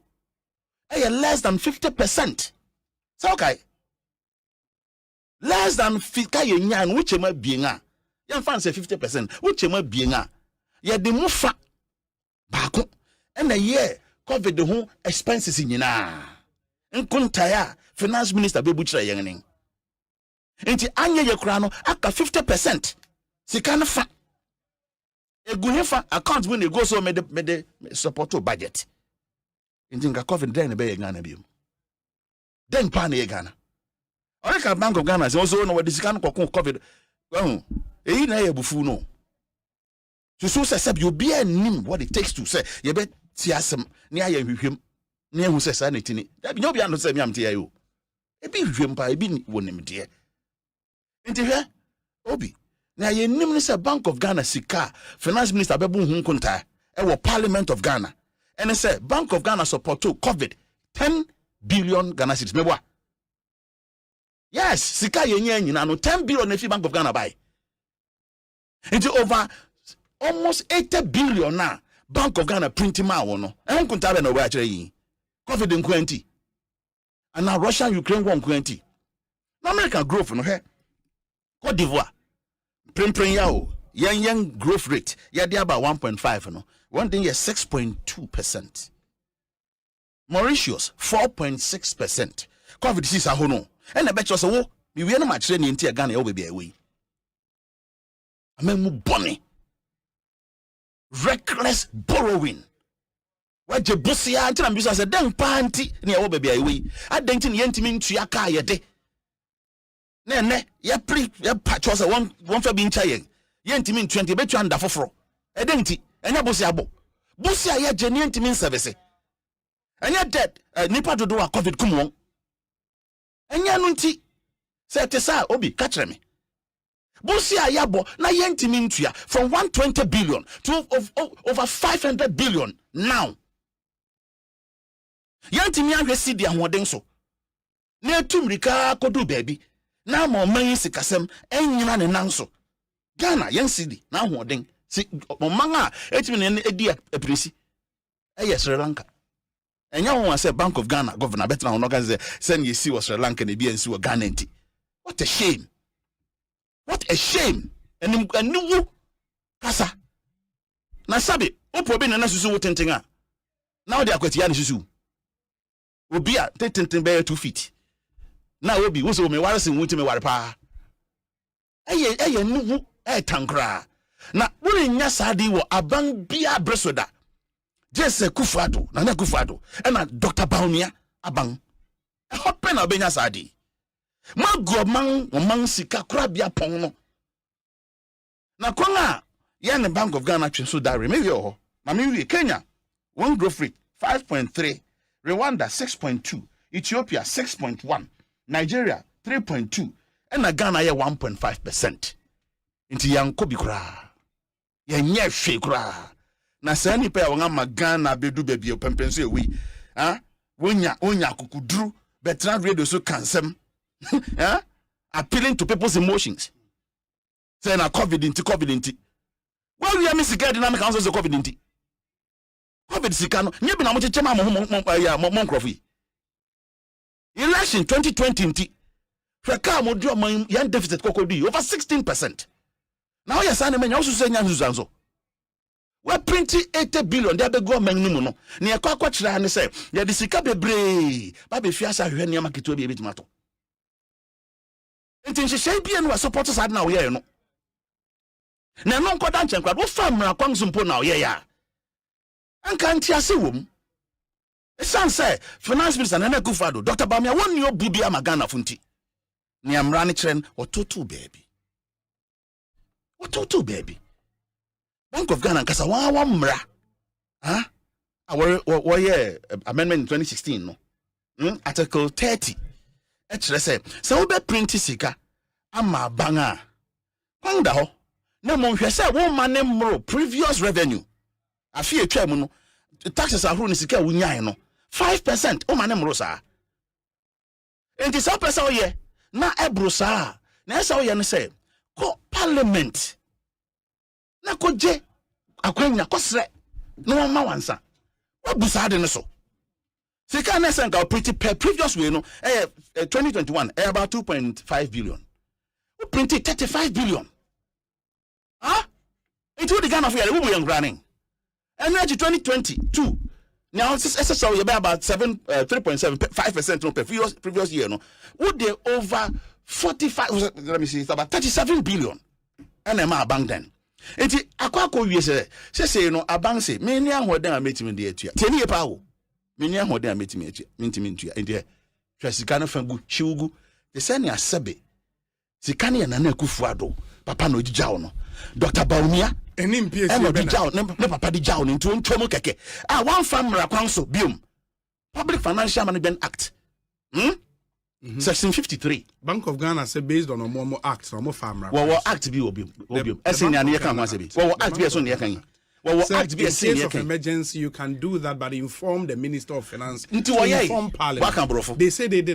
less than 50%. So okay. Less than 50% which ma bienga. Yan fan say 50%. Which ma bienga. Ya de mufa baako. And a year COVID the whole expenses nyina. Nkuntaya finance minister be butcher yang. Enti anya ye kura no aka 50%. Sika no fa. Eguhefa account when they go so me support to budget. Intinga COVID then be Ghana biom. Then pan e Ghana. Only Bank of Ghana say also no what this can COVID. E na e bufu no. So say you be nim what it takes to say you bet tiasem ne aye hwehwem ne ehu say sa na tini. Da bi no bi ando say mi am tie ayo. E bi hwehwem pa e bi wonim de. Nti hwe obi na ye nim ne say Bank of Ghana sika finance minister be bu hu nkonta e wo Parliament of Ghana. And it said Bank of Ghana support to COVID 10 billion Ghana cedis. Meboa. Yes, sika yenye nyina no 10 billion if Bank of Ghana buy. Into over almost 80 billion na Bank of Ghana printing ma wono. En kunta be no we akere yi. COVID nkwenti. And now Russia Ukraine won nkwenti. Na America growth no he. Cote d'Ivoire. Prim ya o. Young growth rate. Ya dey about 1.5 no. One thing is 6.2%. Mauritius 4.6%. COVID disease ahono. And the betcha so wo we no match ni ntia Ghana e wo baby away. Amemu bonny. Reckless borrowing. Waje busia antina mbisa se den panti ne e wo baby away. Adenti ne yentimi ntua ka ye de. Ne ye patcho se won fa bi ncha yen. Yentimi ntua nti betu anda foforo. Edenti enya busia bo. Busia ye je ne yentimi service. Enya dead nipa dodo a COVID kumwon. Enya no nti se te sa obi ka kire me. Busia yabo na yentimi ntua from 120 billion to over 500 billion now. Yentimi ahwe sidi ahoden so. Na etumrika kodu baby. Na ma man sikasem enyina ne nan so. Ghana yen sidi na ahoden. Si man a etimi ne edi apresi. Eye Sri Lanka. Enya won say Bank of Ghana governor better na organize send you see was Sri Lanka na BNC or Ghana nti. What a shame. What a shame. Enu kasa. Na sabi opo bi na susu wo tenten a. Na wo de akwati ya ne susu. Obi a tenten be 2 feet. Na obi wo so me ware se wuti me ware pa. Eye nuwu tankra. Na wo nya sadi wo aban bia bresoda. Jesse Kufado, Nana Kufado, and Dr. Baunia abang. A hot pen of Benya Sadi. Mago man sika crabia pono. Na konga yan Bank of Ghana so diary maybe oh Mamiri Kenya 1 growth rate 5.3, Rwanda 6.2, Ethiopia 6.1, Nigeria 3.2, and Ghana 1.5%. Inti yankobi kura. Yenye she kura. Na sa nipa ya wanga magana bedu bebi opempenso ewi wonya kukudru betra radio so kansem appealing to people's emotions say na covid inti why we are missing dynamic council so covid inti covid sikano nye bi na mo chechema mo nkrofi election 2020 inti feka mo dio man yan deficit kokodi over 16%. Now yes ane menya osusu enya nzuzanzo we printing 80 billion there be government no no na ye kwa kire ne say ye de sika bebre ba be fiasa hwe ne maketo bi ebetimato enti nhye bia no support sad na wo ye no na no nkoda nchenkwa wo famra kwansumpo na wo ye ya anka nti ase wom esan say finance minister na Kufado Dr. Bamia won ni obu bia magana funti ne amra ne kire ototo baby Bank of Ghana kasa wa mra our amendment in 2016 no article 30 kire say so we be print sika ama banga kwanda ho na mo hwe say wo ma ne mro previous revenue afi etwa mu no taxes ahuru ni sika wunyan no 5% o ma ne mro sa enti sa pesa o ye na ebro sa na esa o ye no say ko parliament na koje akwanya kosre no ma wansa wabusa de no so sika na senka pretty previous way no 2021 about 2.5 billion we printed 35 billion into the Ghana for we young running and 2022 now SSO you about 3.75% no previous year no would they over 45 let me see it's about 37 billion and am bank then enti akwako wie se no abanse me ni ahoden a metimi de atua teni ye pa wo me ni ahoden a metimi atua mentimi ntua enti hwasika no fangu hiwugu de se ne asebe sika ne na Kufado papa no ojijao no Dr. Baunia enim PSC e ojijao ne papa di jao ne ntu ntwom keke one famra kwanso biom Public Financial Management Act Section 53. Bank of Ghana say based on Omo Act, Omo Farmer. Well, Act be obium. Essentially, I can't answer it. Well, Act be a son yekan. Well, Act be a case of emergency, you can do that, but inform the Minister of Finance. Into inform Parliament. They say they did.